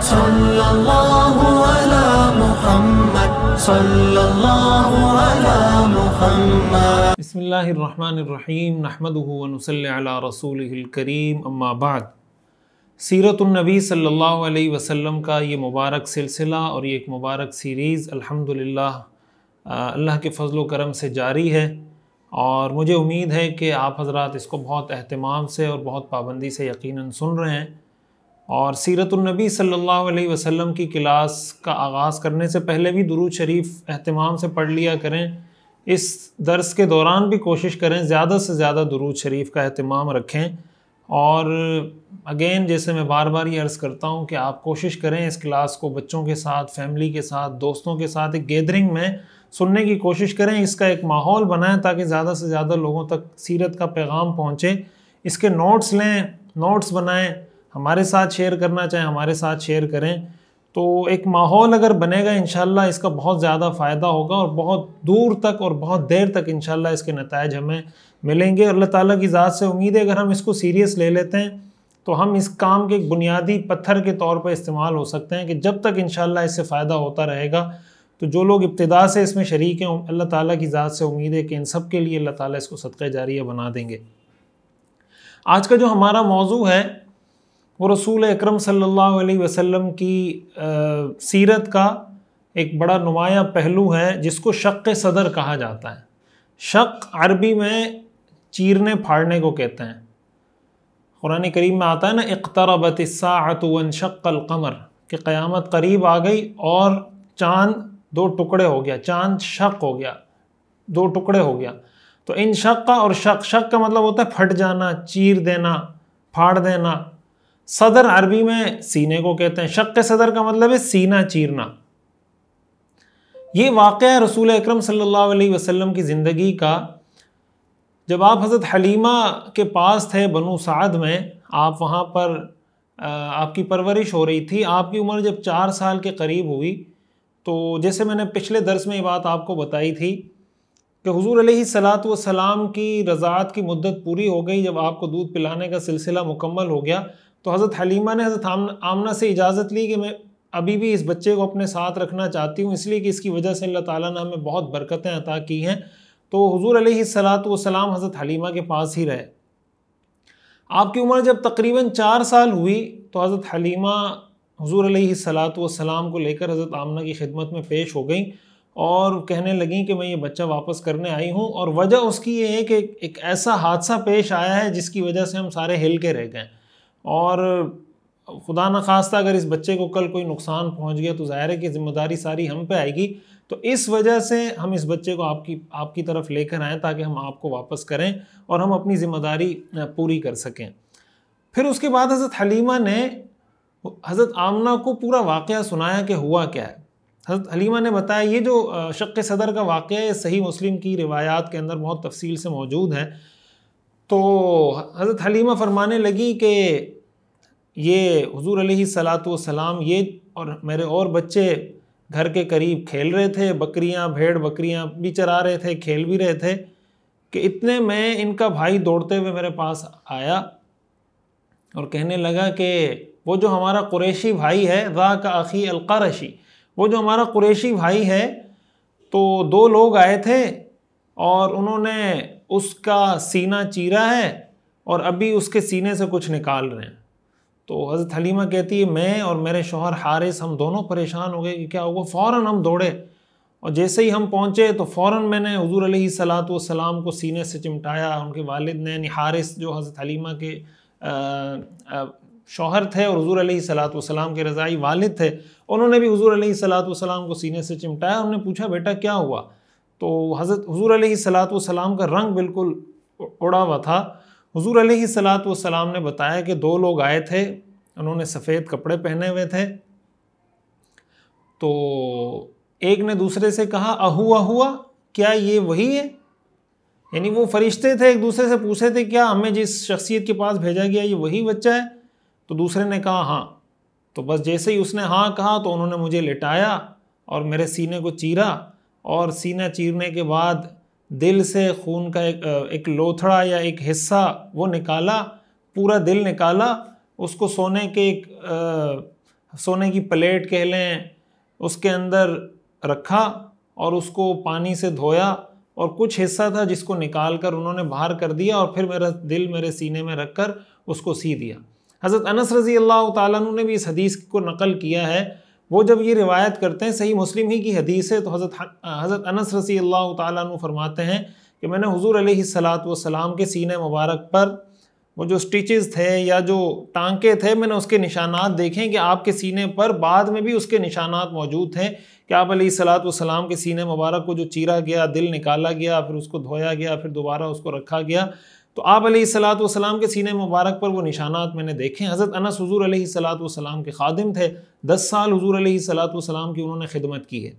सल्लल्लाहु अला मुहम्मद, सल्लल्लाहु अला मुहम्मद। बिस्मिल्लाहिर्रहमानिर्रहीम, नहमदुहु व नुसल्ली अला रसूलिहिल करीम, अम्मा बाद। सीरतुन नबी सल्लल्लाहु अलैहि वसल्लम का ये मुबारक सिलसिला और ये एक मुबारक सीरीज़ अल्हम्दुलिल्लाह अल्लाह के फ़ज़ल व करम से जारी है, और मुझे उम्मीद है कि आप हज़रात इसको बहुत अहतमाम से और बहुत पाबंदी से यकीनन सुन रहे हैं। और सीरतुन नबी सल्लल्लाहु अलैहि वसल्लम की क्लास का आगाज़ करने से पहले भी दुरूद शरीफ अहतमाम से पढ़ लिया करें। इस दर्स के दौरान भी कोशिश करें ज़्यादा से ज़्यादा दुरूद शरीफ का अहतमाम रखें। और अगेन, जैसे मैं बार बार ये अर्ज़ करता हूँ कि आप कोशिश करें इस क्लास को बच्चों के साथ, फैमिली के साथ, दोस्तों के साथ एक गैदरिंग में सुनने की कोशिश करें। इसका एक माहौल बनाएं ताकि ज़्यादा से ज़्यादा लोगों तक सीरत का पैगाम पहुँचे। इसके नोट्स लें, नोट्स बनाएं, हमारे साथ शेयर करना चाहें हमारे साथ शेयर करें। तो एक माहौल अगर बनेगा इंशाल्लाह इसका बहुत ज़्यादा फ़ायदा होगा और बहुत दूर तक और बहुत देर तक इंशाल्लाह इसके नताइज हमें मिलेंगे। अल्लाह ताला की ज़ात से उम्मीद है अगर हम इसको सीरियस ले लेते हैं तो हम इस काम के एक बुनियादी पत्थर के तौर पर इस्तेमाल हो सकते हैं कि जब तक इंशाल्लाह इससे फ़ायदा होता रहेगा तो जो लोग इब्तिदा से इसमें शरीक हैं, अल्लाह ताला की ज़ात से उम्मीद है कि इन सब के लिए अल्लाह ताला इसको सदक़ा जारिया बना देंगे। आज का जो हमारा मौजू है वो रसूल अकरम सल्लल्लाहु अलैहि वसल्लम की सीरत का एक बड़ा नुमाया पहलू है जिसको शक़्क़ सदर कहा जाता है। शक़्क़ अरबी में चीरने फाड़ने को कहते हैं। कुरान करीम में आता है ना, इक़्तरबतिस्साअतु वन्शक़्क़ल क़मर, कि क़यामत करीब आ गई और चाँद दो टुकड़े हो गया, चाँद शक़ हो गया, दो टुकड़े हो गया। तो इन शक़्क़ और शक़ का मतलब होता है फट जाना, चीर देना, फाड़ देना। सदर अरबी में सीने को कहते हैं। शक़्क़ सदर का मतलब है सीना चीरना। ये वाक़या रसूल अकरम सल्लल्लाहु अलैहि वसल्लम की ज़िंदगी का, जब आप हज़रत हलीमा के पास थे बनु साद में, आप वहाँ पर आपकी परवरिश हो रही थी। आपकी उम्र जब 4 साल के करीब हुई तो जैसे मैंने पिछले दर्स में ये बात आपको बताई थी कि हुज़ूर अलैहिस्सलातु वस्सलाम की रज़ाअत की मुद्दत पूरी हो गई। जब आपको दूध पिलाने का सिलसिला मुकम्मल हो गया तो हज़रत हलीमा ने हज़रत आमना से इजाज़त ली कि मैं अभी भी इस बच्चे को अपने साथ रखना चाहती हूँ, इसलिए कि इसकी वजह से अल्लाह ताला ने हमें बहुत बरकतें अता की हैं। तो हुज़ूर अलैहिस्सलातु वस्सलाम हज़रत हलीमा के पास ही रहे। आपकी उम्र जब तकरीबन 4 साल हुई तो हज़रत हलीमा हुज़ूर अलैहिस्सलातु वस्सलाम को लेकर हज़रत आमना की खिदमत में पेश हो गई और कहने लगी कि मैं ये बच्चा वापस करने आई हूँ, और वजह उसकी ये है कि एक ऐसा हादसा पेश आया है जिसकी वजह से हम सारे हिल के रह गए, और खुदा न खास्ता अगर इस बच्चे को कल कोई नुकसान पहुँच गया तो ज़ाहिर है कि ज़िम्मेदारी सारी हम पे आएगी। तो इस वजह से हम इस बच्चे को आपकी तरफ लेकर आएँ ताकि हम आपको वापस करें और हम अपनी ज़िम्मेदारी पूरी कर सकें। फिर उसके बाद हज़रत हलीमा ने हज़रत आमना को पूरा वाक़या सुनाया कि हुआ क्या है। हज़रत हलीमा ने बताया, ये जो शक़्क़ सदर का वाक़या है सही मुस्लिम की रिवायात के अंदर बहुत तफसील से मौजूद है। तो हज़रत हलीमा फरमाने लगी कि ये हुज़ूर अलैहिस्सलातु वस्सलाम ये और मेरे और बच्चे घर के करीब खेल रहे थे, बकरियां, भेड़ बकरियां भी चरा रहे थे, खेल भी रहे थे, कि इतने में इनका भाई दौड़ते हुए मेरे पास आया और कहने लगा कि वो जो हमारा कुरैशी भाई है, ज़ा का अख़ी अल-क़रशी, वो जो हमारा कुरैशी भाई है, तो 2 लोग आए थे और उन्होंने उसका सीना चीरा है और अभी उसके सीने से कुछ निकाल रहे हैं। तो हज़रत हलीमा कहती है, मैं और मेरे शौहर हारिस हम दोनों परेशान हो गए कि क्या हुआ। फ़ौरन हम दौड़े और जैसे ही हम पहुँचे तो फ़ौरन मैंने हुज़ूर अलैहिस्सलातु वस्सलाम को सीने से चिमटाया। उनके वालिद ने, हारिस जो हज़रत हलीमा के शौहर थे और हुज़ूर अलैहिस्सलातु वस्सलाम के रज़ाई वालिद थे, उन्होंने भी हुज़ूर अलैहिस्सलातु वस्सलाम को सीने से चिमटाया। उन्होंने पूछा, बेटा क्या हुआ। तो हज़रत हुज़ूर अलैहिस्सलातु वस्सलाम का रंग बिल्कुल उड़ा हुआ था। हुज़ूर अलैहिस्सलातु वस्सलाम ने बताया कि 2 लोग आए थे, उन्होंने सफ़ेद कपड़े पहने हुए थे। तो एक ने दूसरे से कहा, अहुआ हुआ, क्या ये वही है। यानी वो फरिश्ते थे, एक दूसरे से पूछे थे क्या हमें जिस शख्सियत के पास भेजा गया ये वही बच्चा है। तो दूसरे ने कहा हाँ। तो बस जैसे ही उसने हाँ कहा तो उन्होंने मुझे लिटाया और मेरे सीने को चीरा, और सीना चीरने के बाद दिल से खून का एक लोथड़ा या एक हिस्सा वो निकाला, पूरा दिल निकाला, उसको सोने के एक सोने की प्लेट कह लें, उसके अंदर रखा और उसको पानी से धोया और कुछ हिस्सा था जिसको निकाल कर उन्होंने बाहर कर दिया और फिर मेरा दिल मेरे सीने में रख कर उसको सी दिया। हज़रत अनस रज़ी अल्लाह ताला अन्हु ने भी इस हदीस को नकल किया है। वो जब ये रिवायत करते हैं, सही मुस्लिम ही की हदीस है, तो हज़रत अनस रज़ी अल्लाह ताला अन्हु फरमाते हैं कि मैंने हुज़ूर अलैहिस्सलातु वस्सलाम के सीने मुबारक पर वो जो स्टिचेस थे या जो टांके थे, मैंने उसके निशानात देखे कि आपके सीने पर बाद में भी उसके निशानात मौजूद थे कि आप अलैहिस्सलातु वस्सलाम के सीने मुबारक को जो चीरा गया, दिल निकाला गया, फिर उसको धोया गया, फिर दोबारा उसको रखा गया, तो आप अलैहिस्सलातु वस्सलाम के सीने मुबारक पर वो निशानात मैंने देखे। हज़रत अनस हुज़ूर अलैहिस्सलातु वस्सलाम के खादिम थे, 10 साल हुज़ूर अलैहिस्सलातु वस्सलाम की उन्होंने खिदमत की है।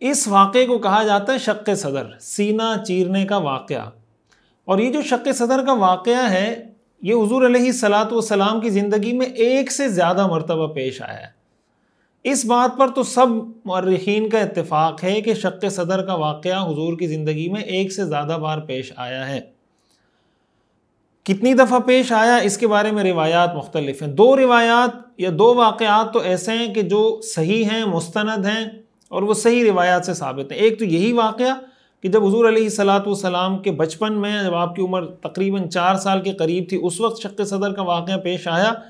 इस वाक़े को कहा जाता है शक़्क़े सदर, सीना चीरने का वाक़या। और ये जो शक़्क़े सदर का वाक़या है, ये हुज़ूर अलैहिस्सलातु वस्सलाम की ज़िंदगी में एक से ज़्यादा मरतबा पेश आया है। इस बात पर तो सब मुअर्रिख़ीन का इत्तिफ़ाक़ है कि शक़्क़े सदर का वाक़या हुज़ूर की ज़िंदगी में एक से ज़्यादा बार पेश आया है। कितनी दफ़ा पेश आया, इसके बारे में रिवायात मुख्तलिफ हैं। 2 रिवायात या 2 वाक़यात तो ऐसे हैं कि जो सही हैं, मुस्तनद हैं और वो सही रिवायात से साबित हैं। एक तो यही वाक़या कि जब हुज़ूर अलैहिस्सलातु वस्सलाम के बचपन में, जब आपकी उम्र तकरीबन 4 साल के करीब थी, उस वक्त शक़्क़े सदर का वाक़या पेश आया।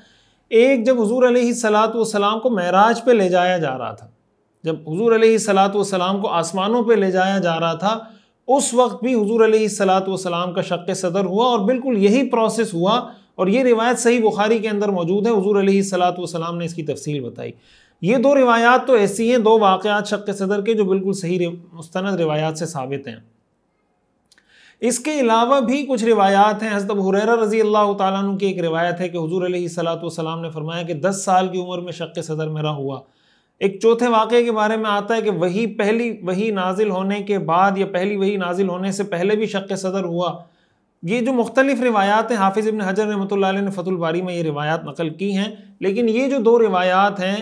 एक जब हुज़ूर अलैहिस्सलातु वस्सलाम को मेराज पे ले जाया जा रहा था, जब हुज़ूर अलैहिस्सलातु वस्सलाम को आसमानों पे ले जाया जा रहा था, उस वक्त भी हुज़ूर अलैहिस्सलातु वस्सलाम का शक़्क़े सदर हुआ और बिल्कुल यही प्रोसेस हुआ। और ये रिवायत सही बुखारी के अंदर मौजूद है, हुज़ूर अलैहिस्सलातु वस्सलाम ने इसकी तफसील बताई। ये 2 रिवायात तो ऐसी हैं, 2 वाक़यात शक़्क़े सदर के, जो बिल्कुल सही मुस्तनद रिवायात से साबित हैं। इसके अलावा भी कुछ रिवायात हैं। हज़रत अबू हुरैरा रज़ी अल्लाह ताला अन्हु की एक रिवायत है कि हुज़ूर अलैहिस्सलातु वस्सलाम ने फरमाया कि 10 साल की उम्र में शक़्क़े सदर मेरा हुआ। एक चौथे वाक़े के बारे में आता है कि पहली वही नाजिल होने के बाद या पहली वही नाजिल होने से पहले भी शक़्क़े सदर हुआ। ये जो मुख्तलिफ़ रिवायात हैं, हाफिज़ इब्न हजर रहमतुल्लाह अलैह ने फ़तहुल बारी में ये रिवायात नकल की हैं। लेकिन ये जो 2 रिवायात हैं,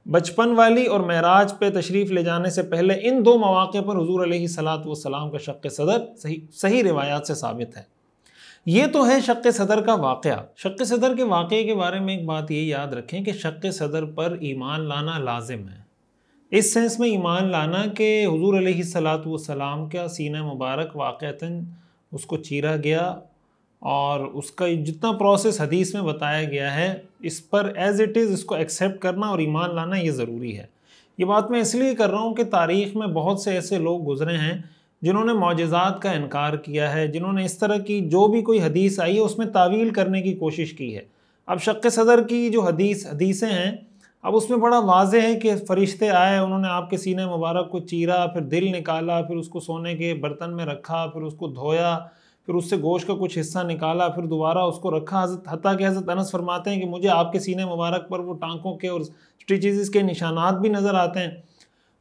बचपन वाली और मेराज पे तशरीफ़ ले जाने से पहले, इन 2 मौक़े पर हुज़ूर अलैहिस्सलातु वस्सलाम का शक़्क़े सदर सही रिवायात से साबित है। ये तो है शक़्क़े सदर का वाक़या। शक़्क़े सदर के वाक़े के बारे में एक बात ये याद रखें कि शक़्क़े सदर पर ईमान लाना लाजिम है। इस सेंस में ईमान लाना कि हुज़ूर अलैहिस्सलातु वस्सलाम का सीना मुबारक वाक़अतन उसको चीरा गया और उसका जितना प्रोसेस हदीस में बताया गया है, इस पर एज़ इट इज़ इसको एक्सेप्ट करना और ईमान लाना ये ज़रूरी है। ये बात मैं इसलिए कर रहा हूँ कि तारीख़ में बहुत से ऐसे लोग गुज़रे हैं जिन्होंने मौजिज़ात का इनकार किया है, जिन्होंने इस तरह की जो भी कोई हदीस आई है उसमें तावील करने की कोशिश की है। अब शक़्क़े सदर की जो हदीसें हैं, अब उसमें बड़ा वाज़ेह है कि फ़रिश्ते आए, उन्होंने आपके सीने मुबारक को चीरा, फिर दिल निकाला, फिर उसको सोने के बर्तन में रखा, फिर उसको धोया, फिर उससे गोश्त का कुछ हिस्सा निकाला, फिर दोबारा उसको रखा। हत्ता कि हज़रत अनस फरमाते हैं कि मुझे आपके सीने मुबारक पर वो टांकों के और स्टिचेस के निशानात भी नज़र आते हैं।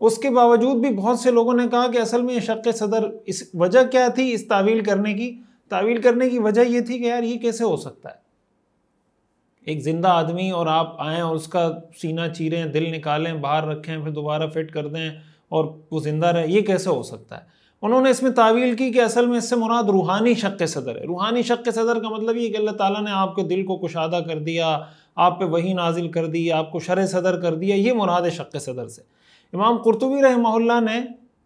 उसके बावजूद भी बहुत से लोगों ने कहा कि असल में शक़्क़े सदर, इस वजह क्या थी इस तावील करने की? तावील करने की वजह ये थी कि यार ये कैसे हो सकता है, एक ज़िंदा आदमी और आप आएँ और उसका सीना चीरें, दिल निकालें, बाहर रखें, फिर दोबारा फिट कर दें और वो ज़िंदा रहे, ये कैसे हो सकता है? उन्होंने इसमें तावील की कि असल में इससे मुराद रूहानी शक़्क़े सदर है। रूहानी शक़्क़े सदर का मतलब ये कि अल्लाह ताला ने आपके दिल को कुशादा कर दिया, आप पे वही नाजिल कर दी, आपको शर सदर कर दिया, ये मुराद है शक़्क़े सदर से। इमाम कुर्तुबी रहमहुल्लाह ने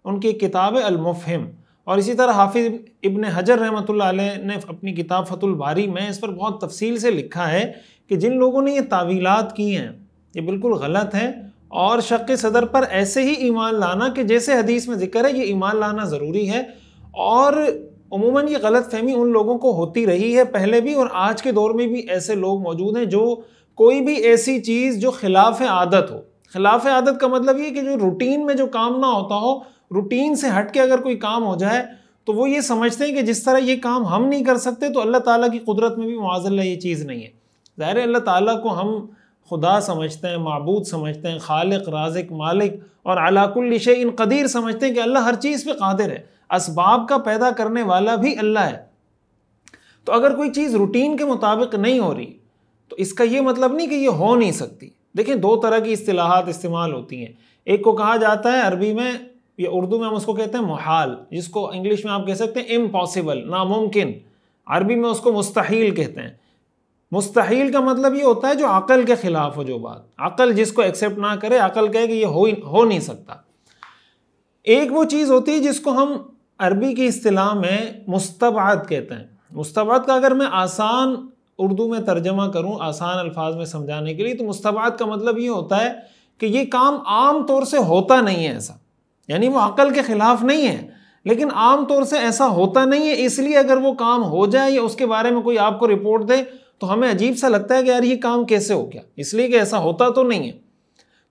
उनकी किताब अल-मुफ़हिम और इसी तरह हाफिज़ इब्न हजर रहमतुल्लाह अलैह ने अपनी किताब फ़तहुल बारी में इस पर बहुत तफसील से लिखा है कि जिन लोगों ने ये तावीलात की हैं ये बिल्कुल गलत हैं और शक़्क़े सदर पर ऐसे ही ईमान लाना कि जैसे हदीस में ज़िक्र है, ये ईमान लाना ज़रूरी है। और उमूमन ये गलत फ़हमी उन लोगों को होती रही है पहले भी, और आज के दौर में भी ऐसे लोग मौजूद हैं जो कोई भी ऐसी चीज़ जो खिलाफ आदत हो, खिलाफ आदत का मतलब ये कि जो रूटीन में जो काम ना होता हो, रूटीन से हट के अगर कोई काम हो जाए तो वो ये समझते हैं कि जिस तरह ये काम हम नहीं कर सकते तो अल्लाह ताला की कुदरत में भी मुआज़ल्ला ये चीज़ नहीं है। ज़ाहिर है अल्लाह ताला को हम खुदा समझते हैं, माबूद समझते हैं, खालिक, राज़िक, मालिक और अला कुल्ली शैइन क़दीर समझते हैं कि अल्लाह हर चीज़ पे क़ादिर है, असबाब का पैदा करने वाला भी अल्लाह है। तो अगर कोई चीज़ रूटीन के मुताबिक नहीं हो रही तो इसका ये मतलब नहीं कि ये हो नहीं सकती। देखिए 2 तरह की इस्तिलाहात इस्तेमाल होती हैं। एक को कहा जाता है अरबी में या उर्दू में हम उसको कहते हैं मुहाल, जिसको इंग्लिश में आप कह सकते हैं इम्पॉसिबल, नामुमकिन। अरबी में उसको मुस्तहील कहते हैं। मुस्तहील का मतलब ये होता है जो अकल के खिलाफ हो, जो बात अकल जिसको एक्सेप्ट ना करे, अकल कहे कि ये हो नहीं सकता। एक वो चीज़ होती है जिसको हम अरबी की इस्तिलाह में मुस्तबाद कहते हैं। मुस्तबाद का अगर मैं आसान उर्दू में तर्जमा करूं, आसान अल्फाज में समझाने के लिए, तो मुस्तबाद का मतलब ये होता है कि ये काम आम तौर से होता नहीं है ऐसा, यानी वो अकल के खिलाफ नहीं है, लेकिन आम तौर से ऐसा होता नहीं है, इसलिए अगर वो काम हो जाए या उसके बारे में कोई आपको रिपोर्ट दे तो हमें अजीब सा लगता है कि यार ये काम कैसे हो गया, इसलिए कि ऐसा होता तो नहीं है।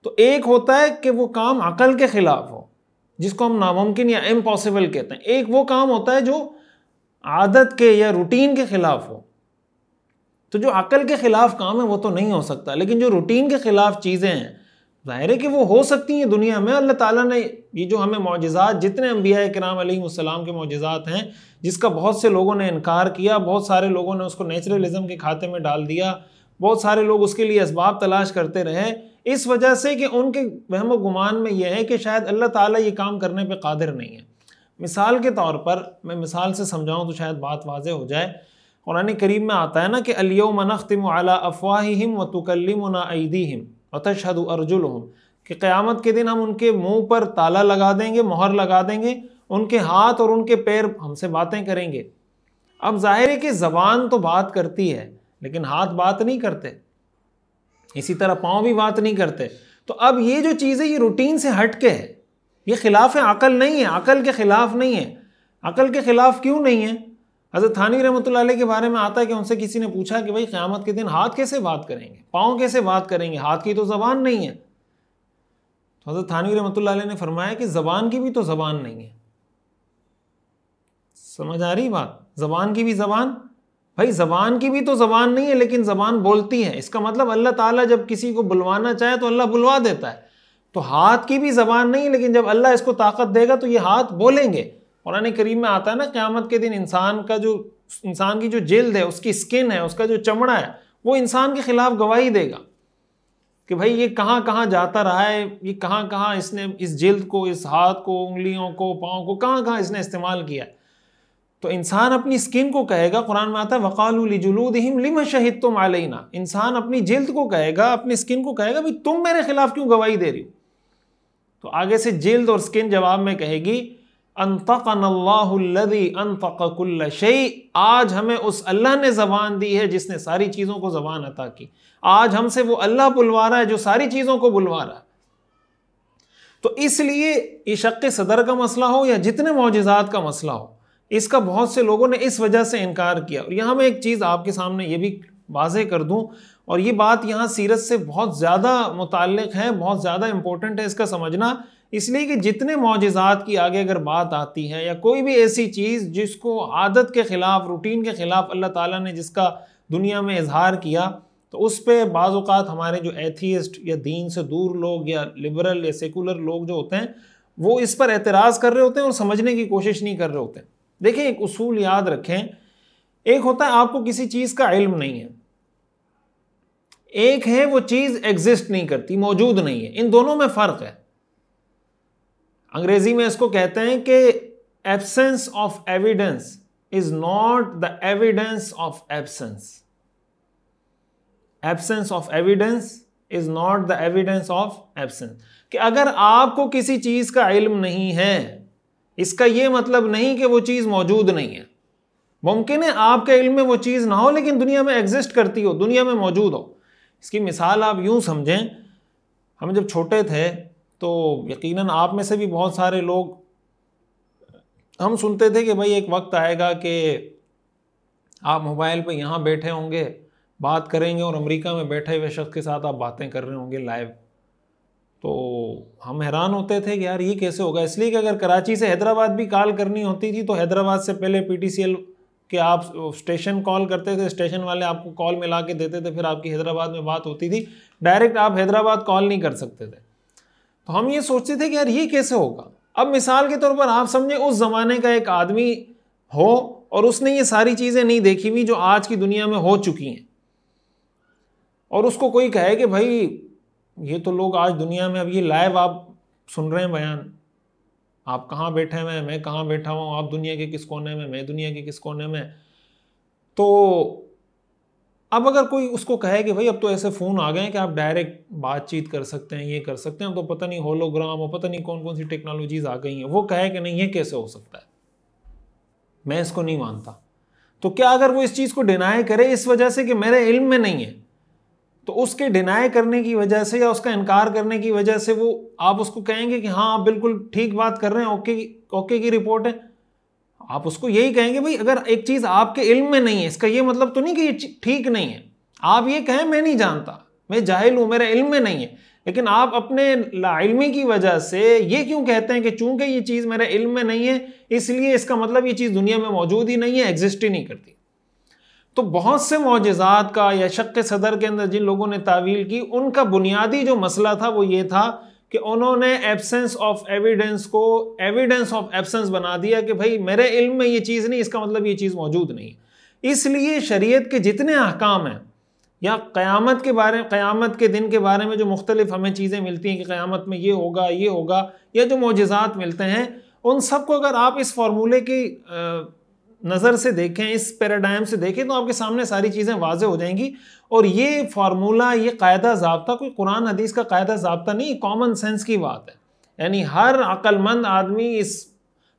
तो एक होता है कि वो काम अकल के खिलाफ हो, जिसको हम नामुमकिन या इम्पॉसिबल कहते हैं। एक वो काम होता है जो आदत के या रूटीन के खिलाफ हो। तो जो अकल के खिलाफ काम है वो तो नहीं हो सकता, लेकिन जो रूटीन के खिलाफ चीज़ें हैं ज़ाहिर है कि वो हो सकती हैं दुनिया में। अल्लाह ताला ने ये जो हमें मौजिज़ात, जितने अंबिया किराम अलैहिमुस्सलाम के मौजिज़ात हैं, जिसका बहुत से लोगों ने इनकार किया, बहुत सारे लोगों ने उसको नेचुरलिज़म के खाते में डाल दिया, बहुत सारे लोग उसके लिए असबाब तलाश करते रहे, इस वजह से कि उनके वहम गुमान में यह है कि शायद अल्लाह ताला ये काम करने पर कादिर नहीं है। मिसाल के तौर पर मैं मिसाल से समझाऊँ तो शायद बात वाज़ेह हो जाए। कुरान करीम में आता है ना कि अल-यौम नख्तिमु अला अफ़वाहिहिम व तुकल्लिमुना अयदीहिम व तशहदु अर्जुलुहुम, कि क़यामत के दिन हम उनके मुंह पर ताला लगा देंगे, मोहर लगा देंगे, उनके हाथ और उनके पैर हमसे बातें करेंगे। अब जाहिर है कि ज़बान तो बात करती है लेकिन हाथ बात नहीं करते, इसी तरह पाँव भी बात नहीं करते। तो अब ये जो चीज़ है ये रूटीन से हट के है, ये खिलाफ अकल नहीं है, अकल के खिलाफ नहीं है। अकल के खिलाफ क्यों नहीं है? हज़रत थानवी रहमतुल्लाह अलैह के बारे में आता है कि उनसे किसी ने पूछा कि भाई क़यामत के दिन हाथ कैसे बात करेंगे, पाँव कैसे बात करेंगे, हाथ की तो ज़बान नहीं है। तो हज़रत थानवी रहमतुल्लाह अलैह ने फरमाया कि ज़बान की भी तो ज़बान नहीं है। समझ आ रही बात? ज़बान की भी ज़बान, भाई ज़बान की भी तो ज़बान नहीं है लेकिन ज़बान बोलती है। इसका मतलब अल्लाह ताला जब किसी को बुलवाना चाहे तो अल्लाह बुलवा देता है। तो हाथ की भी ज़बान नहीं, लेकिन जब अल्लाह इसको ताकत देगा तो ये हाथ बोलेंगे। कुरान करीम में आता है ना, क़यामत के दिन इंसान की जो जिल्द है, उसकी स्किन है, उसका जो चमड़ा है, वो इंसान के खिलाफ गवाही देगा कि भाई ये कहाँ कहाँ जाता रहा है, ये कहाँ कहाँ इसने इस जिल्द को, इस हाथ को, उंगलियों को, पाँव को कहाँ कहाँ इसने इस्तेमाल किया है। तो इंसान अपनी स्किन को कहेगा, कुरान में आता है वक़ालू लिजुलूदिहिम लिमा शहिदतुम अलैना, इंसान अपनी जिल्द को कहेगा, अपनी स्किन को कहेगा भाई तुम मेरे खिलाफ क्यों गवाही दे रही हो। तो आगे से जिल्द और स्किन जवाब में कहेगी अंतक़नल्लाहु अल्लज़ी अंतक़ कुल्ल शै, आज हमें उस अल्लाह ने ज़बान दी है जिसने सारी चीज़ों को ज़बान अता की। आज हमसे वो अल्लाह बुलवा रहा है जो सारी चीज़ों को बुलवा रहा है। तो इसलिए ये शक़्क़ सदर का मसला हो या जितने मौजिज़ात का मसला हो, इसका बहुत से लोगों ने इस वजह से इनकार किया। और यहाँ मैं एक चीज़ आपके सामने ये भी वाज़ेह कर दूँ, और ये बात यहाँ सीरत से बहुत ज़्यादा मुताल्लिक़ है, बहुत ज़्यादा इम्पोर्टेंट है इसका समझना, इसलिए कि जितने मौजिज़ात की आगे अगर बात आती है या कोई भी ऐसी चीज़ जिसको आदत के ख़िलाफ़, रूटीन के ख़िलाफ़ अल्लाह ताला ने जिसका दुनिया में इजहार किया, तो उस पर बाज़ औक़ात हमारे जो एथीस्ट या दीन से दूर लोग या लिबरल या सेकुलर लोग जो होते हैं वो इस पर एतराज़ कर रहे होते हैं और समझने की कोशिश नहीं कर रहे होते हैं। देखें, एक उसूल याद रखें, एक होता है आपको किसी चीज़ का इल्म नहीं है, एक है वो चीज़ एग्जिस्ट नहीं करती, मौजूद नहीं है। इन दोनों में फ़र्क है। अंग्रेजी में इसको कहते हैं कि absence of evidence is not the evidence of absence. Absence of evidence is not the evidence of absence. कि अगर आपको किसी चीज का इल्म नहीं है, इसका यह मतलब नहीं कि वो चीज मौजूद नहीं है। मुमकिन है आपके इल्म में वो चीज ना हो लेकिन दुनिया में एग्जिस्ट करती हो, दुनिया में मौजूद हो। इसकी मिसाल आप यूं समझें, हम जब छोटे थे तो यकीनन आप में से भी बहुत सारे लोग, हम सुनते थे कि भाई एक वक्त आएगा कि आप मोबाइल पे यहाँ बैठे होंगे, बात करेंगे और अमेरिका में बैठे हुए शख्स के साथ आप बातें कर रहे होंगे लाइव। तो हम हैरान होते थे कि यार ये कैसे होगा। इसलिए कि अगर कराची से हैदराबाद भी कॉल करनी होती थी तो हैदराबाद से पहले PTCL के आप स्टेशन कॉल करते थे, स्टेशन वाले आपको कॉल मिला के देते थे, फिर आपकी हैदराबाद में बात होती थी। डायरेक्ट आप हैदराबाद कॉल नहीं कर सकते थे। तो हम ये सोचते थे कि यार ये कैसे होगा। अब मिसाल के तौर पर आप समझे उस ज़माने का एक आदमी हो और उसने ये सारी चीज़ें नहीं देखी हुई जो आज की दुनिया में हो चुकी हैं, और उसको कोई कहे कि भाई ये तो लोग आज दुनिया में, अब ये लाइव आप सुन रहे हैं बयान, आप कहाँ बैठे हुए हैं, मैं कहाँ बैठा हूँ, आप दुनिया के किस कोने में, मैं दुनिया के किस कोने में। तो अब अगर कोई उसको कहे कि भाई अब तो ऐसे फ़ोन आ गए हैं कि आप डायरेक्ट बातचीत कर सकते हैं, ये कर सकते हैं, तो पता नहीं होलोग्राम और पता नहीं कौन कौन सी टेक्नोलॉजीज आ गई हैं, वो कहे कि नहीं ये कैसे हो सकता है, मैं इसको नहीं मानता, तो क्या अगर वो इस चीज़ को डिनाई करे इस वजह से कि मेरे इल्म में नहीं है, तो उसके डिनाई करने की वजह से या उसका इनकार करने की वजह से वो आप उसको कहेंगे कि हाँ आप बिल्कुल ठीक बात कर रहे हैं, ओके की रिपोर्ट है? आप उसको यही कहेंगे भाई अगर एक चीज़ आपके इल्म में नहीं है, इसका ये मतलब तो नहीं कि ये ठीक नहीं है। आप ये कहें मैं नहीं जानता, मैं जाहिल हूं, मेरे इल्म में नहीं है, लेकिन आप अपने लाइल्मी की वजह से ये क्यों कहते हैं कि चूंकि ये चीज़ मेरे इल्म में नहीं है इसलिए इसका मतलब ये चीज़ दुनिया में मौजूद ही नहीं है, एग्जिस्ट ही नहीं करती। तो बहुत से मौजज़ात का या शक्क सदर के अंदर जिन लोगों ने तावील की, उनका बुनियादी जो मसला था वो ये था कि उन्होंने एब्सेंस ऑफ एविडेंस को एविडेंस ऑफ एब्सेंस बना दिया कि भाई मेरे इल्म में ये चीज़ नहीं, इसका मतलब ये चीज़ मौजूद नहीं। इसलिए शरीयत के जितने अहकाम हैं या क़यामत के दिन के बारे में जो मुख्तलिफ हमें चीज़ें मिलती हैं कि क़यामत में ये होगा, या जो मौजज़ात मिलते हैं, उन सब को अगर आप इस फार्मूले की नज़र से देखें, इस पैराडाइम से देखें, तो आपके सामने सारी चीज़ें वाज़ेह हो जाएंगी। और ये फार्मूला, ये कायदा ज़ाब्ता कोई कुरान हदीस का कायदा ज़ाब्ता नहीं, कॉमन सेंस की बात है। यानी हर अक्लमंद आदमी इस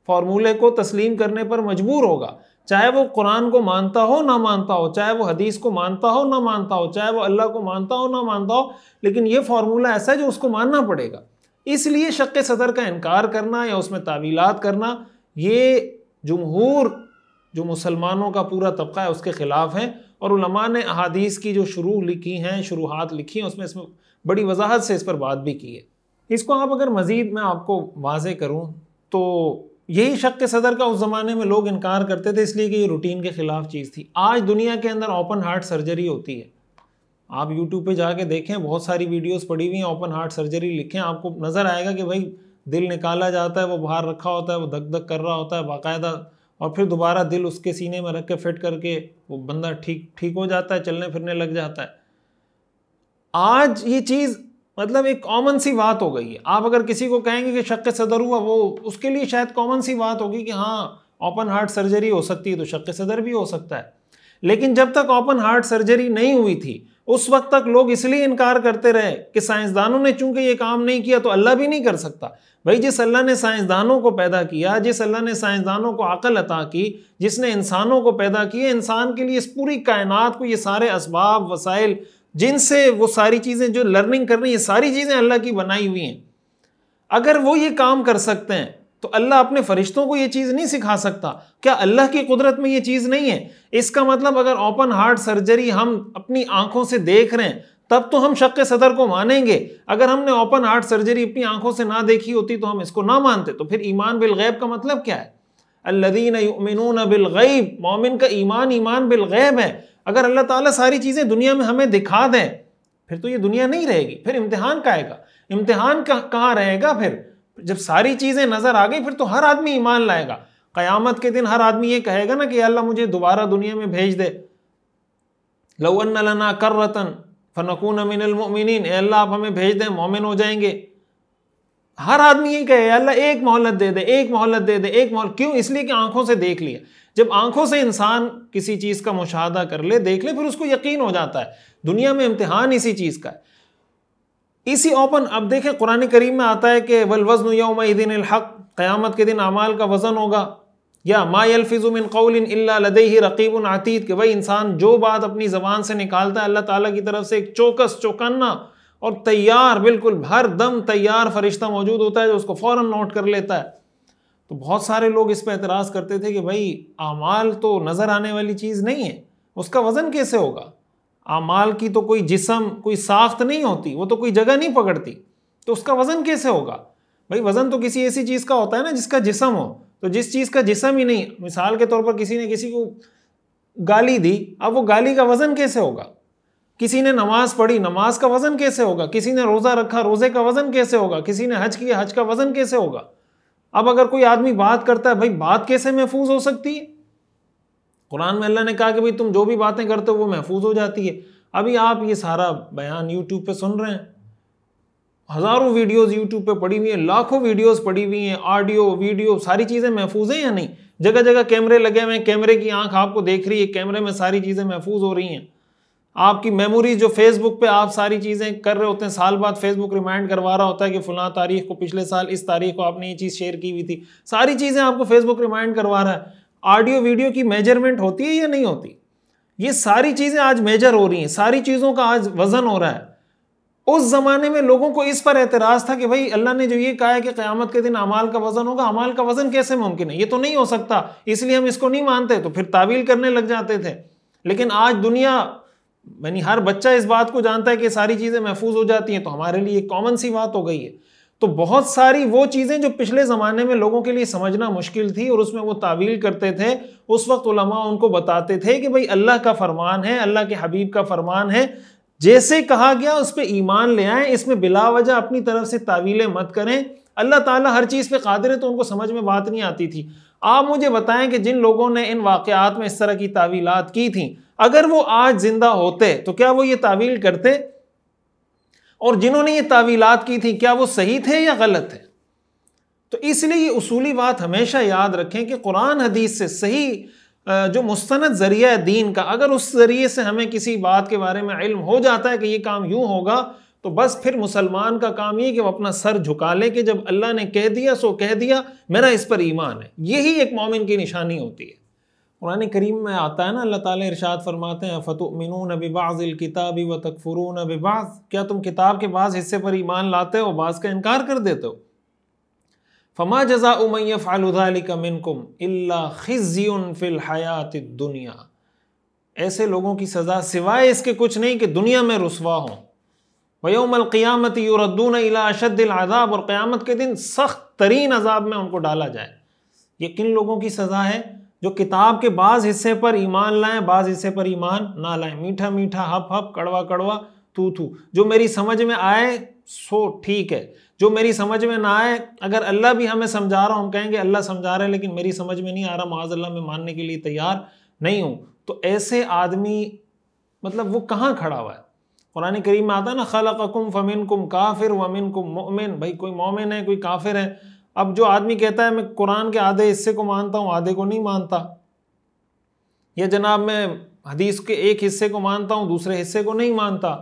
फार्मूले को तस्लीम करने पर मजबूर होगा, चाहे वो कुरान को मानता हो ना मानता हो, चाहे वो हदीस को मानता हो ना मानता हो, चाहे वो अल्लाह को मानता हो ना मानता हो, लेकिन ये फार्मूला ऐसा है जो उसको मानना पड़ेगा। इसलिए शक्क सदर का इनकार करना या उसमें तावीलात करना, ये जुमहूर जो मुसलमानों का पूरा तबका है उसके ख़िलाफ़ है। और उलमा ने अहादीस की जो शुरूहात लिखी हैं उसमें बड़ी वजाहत से इस पर बात भी की है। इसको आप अगर मज़ीद मैं आपको वाज़े करूँ तो यही शक्क सदर का उस ज़माने में लोग इनकार करते थे इसलिए कि ये रूटीन के ख़िलाफ़ चीज़ थी। आज दुनिया के अंदर ओपन हार्ट सर्जरी होती है, आप यूट्यूब पे जाके देखें, बहुत सारी वीडियोस पड़ी हुई हैं, ओपन हार्ट सर्जरी लिखें, आपको नज़र आएगा कि भाई दिल निकाला जाता है, वो बाहर रखा होता है, वो धक धक कर रहा होता है बाकायदा, और फिर दोबारा दिल उसके सीने में रख के फिट करके वो बंदा ठीक हो जाता है, चलने फिरने लग जाता है। आज ये चीज़ मतलब एक कॉमन सी बात हो गई है। आप अगर किसी को कहेंगे कि शक्क सदर हुआ, वो उसके लिए शायद कॉमन सी बात होगी कि हाँ ओपन हार्ट सर्जरी हो सकती है तो शक्क सदर भी हो सकता है। लेकिन जब तक ओपन हार्ट सर्जरी नहीं हुई थी उस वक्त तक लोग इसलिए इनकार करते रहे कि साइंसदानों ने चूंकि ये काम नहीं किया तो अल्लाह भी नहीं कर सकता। भाई जिस अल्लाह ने साइंसदानों को पैदा किया, जिस अल्लाह ने साइंसदानों को अकल अता की, जिसने इंसानों को पैदा किया, इंसान के लिए इस पूरी कायनात को ये सारे असबाब वसाइल जिनसे वो सारी चीज़ें जो लर्निंग कर रही हैं, सारी चीज़ें अल्लाह की बनाई हुई हैं। अगर वो ये काम कर सकते हैं तो अल्लाह अपने फरिश्तों को ये चीज़ नहीं सिखा सकता? क्या अल्लाह की कुदरत में ये चीज़ नहीं है? इसका मतलब अगर ओपन हार्ट सर्जरी हम अपनी आंखों से देख रहे हैं तब तो हम शक्क सदर को मानेंगे। अगर हमने ओपन हार्ट सर्जरी अपनी आंखों से ना देखी होती तो हम इसको ना मानते। तो फिर ईमान बिल गैब का मतलब क्या है? अल्लज़ीना युमिनूना बिल गैब, मोमिन का ईमान बिल गैब है। अगर अल्लाह ताला सारी चीज़ें दुनिया में हमें दिखा दें फिर तो ये दुनिया नहीं रहेगी, फिर इम्तिहान का आएगा। इम्तिहान कहाँ रहेगा? फिर जब सारी चीज़ें नज़र आ गई फिर तो हर आदमी ईमान लाएगा। क़यामत के दिन हर आदमी ये कहेगा ना कि अल्लाह मुझे दोबारा दुनिया में भेज दे, लौ अन्ना लना कर्रतन फनकून मिनल मुमिनीन, अल्लाह आप हमें भेज दें, मोमिन हो जाएंगे। हर आदमी यही कहे अल्लाह एक मोहलत दे दे, एक मोहलत दे दे, एक मोहलत। क्यों? इसलिए कि आंखों से देख लिया। जब आंखों से इंसान किसी चीज़ का मुशाहदा कर ले, देख ले, फिर उसको यकीन हो जाता है। दुनिया में इम्तिहान इसी चीज़ का है, इसी ओपन। अब देखें कुरान करीम में आता है कि वल वज़्नु यौमइज़िनिल हक़, क़यामत के दिन अमाल का वज़न होगा। या मा यल्फ़िज़ु मिन क़ौलिन इल्ला लदैहि रक़ीबुन अतीद, कि भाई इंसान जो बात अपनी ज़बान से निकालता है अल्लाह ताला की तरफ से एक चौकन्ना और तैयार, बिल्कुल हर दम तैयार फरिश्ता मौजूद होता है जो उसको फ़ौरन नोट कर लेता है। तो बहुत सारे लोग इस पर एतराज़ करते थे कि भाई अमाल तो नज़र आने वाली चीज़ नहीं है, उसका वज़न कैसे होगा? आमाल की तो कोई जिस्म, कोई साख्त नहीं होती, वो तो कोई जगह नहीं पकड़ती, तो उसका वज़न कैसे होगा? भाई वज़न तो किसी ऐसी चीज़ का होता है ना जिसका जिस्म हो। तो जिस चीज़ का जिस्म ही नहीं, मिसाल के तौर पर किसी ने किसी को गाली दी, अब वो गाली का वज़न कैसे होगा? किसी ने नमाज पढ़ी, नमाज का वज़न कैसे होगा? किसी ने रोज़ा रखा, रोज़े का वज़न कैसे होगा? किसी ने हज किया, हज का वज़न कैसे होगा? अब अगर कोई आदमी बात करता है, भाई बात कैसे महफूज हो सकती है? कुरान में अल्लाह ने कहा कि भाई तुम जो भी बातें करते हो वो महफूज हो जाती है। अभी आप ये सारा बयान यूट्यूब पे सुन रहे हैं, हज़ारों वीडियोस यूट्यूब पे पड़ी हुई हैं, लाखों वीडियोस पड़ी हुई हैं, ऑडियो वीडियो सारी चीज़ें महफूज हैं या नहीं? जगह जगह कैमरे लगे हुए हैं, कैमरे की आंख आपको देख रही है, कैमरे में सारी चीज़ें महफूज हो रही हैं। आपकी मेमोरी जो फेसबुक पे आप सारी चीज़ें कर रहे होते हैं, साल बाद फेसबुक रिमाइंड करवा रहा होता है कि फलां तारीख को पिछले साल इस तारीख को आपने ये चीज़ शेयर की हुई थी, सारी चीज़ें आपको फेसबुक रिमाइंड करवा रहा है। ऑडियो वीडियो की मेजरमेंट होती है या नहीं होती? ये सारी चीज़ें आज मेजर हो रही हैं, सारी चीज़ों का आज वजन हो रहा है। उस जमाने में लोगों को इस पर एतराज था कि भाई अल्लाह ने जो ये कहा है कि क़यामत के दिन अमाल का वजन होगा, अमाल का वजन कैसे मुमकिन है, ये तो नहीं हो सकता, इसलिए हम इसको नहीं मानते, तो फिर तावील करने लग जाते थे। लेकिन आज दुनिया यानी हर बच्चा इस बात को जानता है कि सारी चीज़ें महफूज हो जाती हैं, तो हमारे लिए कॉमन सी बात हो गई है। तो बहुत सारी वो चीज़ें जो पिछले ज़माने में लोगों के लिए समझना मुश्किल थी और उसमें वो तावील करते थे, उस वक्त उलमा उनको बताते थे कि भाई अल्लाह का फरमान है, अल्लाह के हबीब का फरमान है, जैसे कहा गया उस पर ईमान ले आएँ, इसमें बिला वजह अपनी तरफ से तावीलें मत करें। अल्लाह ताला हर चीज़ पे कादिर है, तो उनको समझ में बात नहीं आती थी। आप मुझे बताएं कि जिन लोगों ने इन वाक़यात में इस तरह की तावीलात की थी, अगर वो आज जिंदा होते तो क्या वो ये तावील करते? और जिन्होंने ये तावीलात की थी क्या वो सही थे या गलत थे? तो इसलिए ये उसूली बात हमेशा याद रखें कि कुरान हदीस से सही जो मुस्तनद ज़रिया है दीन का, अगर उस ज़रिए से हमें किसी बात के बारे में इल्म हो जाता है कि ये काम यूँ होगा, तो बस फिर मुसलमान का काम ये कि वो अपना सर झुका ले कि जब अल्लाह ने कह दिया सो कह दिया, मेरा इस पर ईमान है। यही एक मोमिन की निशानी होती है। कुरान करीम में आता है ना, अल्लाह ताला इरशाद फरमाते हैं फतुमिनून बिबाज़िल किताबि व तकफुरून बिबाज़, क्या तुम किताब के बाज़ हिस्से पर ईमान लाते हो, बाज़ का इनकार कर देते हो। फमा जज़ाउ मन यफ़अलु ज़ालिका मिनकुम इल्ला ख़िज़्युन फ़िल हयातिद दुनिया, ऐसे लोगों की सज़ा सिवाय इसके कुछ नहीं कि दुनिया में रुसवा हों। व यौमल क़ियामति युरद्दून इला अशद्दिल अज़ाब, और क़यामत के दिन सख्त तरीन अज़ाब में उनको डाला जाए। ये किन लोगों की सज़ा है? जो किताब के बाज़ हिस्से पर ईमान लाएं, बाज़ हिस्से पर ईमान ना लाएं। मीठा मीठा हप हप, कड़वा कड़वा थू थू, जो मेरी समझ में आए सो ठीक है, जो मेरी समझ में ना आए, अगर अल्लाह भी हमें समझा रहा, हम कहेंगे अल्लाह समझा रहा है लेकिन मेरी समझ में नहीं आ रहा, माज़अल्लाह मैं मानने के लिए तैयार नहीं हूँ। तो ऐसे आदमी मतलब वो कहाँ खड़ा हुआ है? कुरान करीम में आता है ना, खलक़कुम फमिनकुम काफिर वमिनकुम मुमिन, भाई कोई मोमिन है कोई काफिर है। अब जो आदमी कहता है मैं कुरान के आधे हिस्से को मानता हूँ आधे को नहीं मानता, या जनाब मैं हदीस के एक हिस्से को मानता हूँ दूसरे हिस्से को नहीं मानता,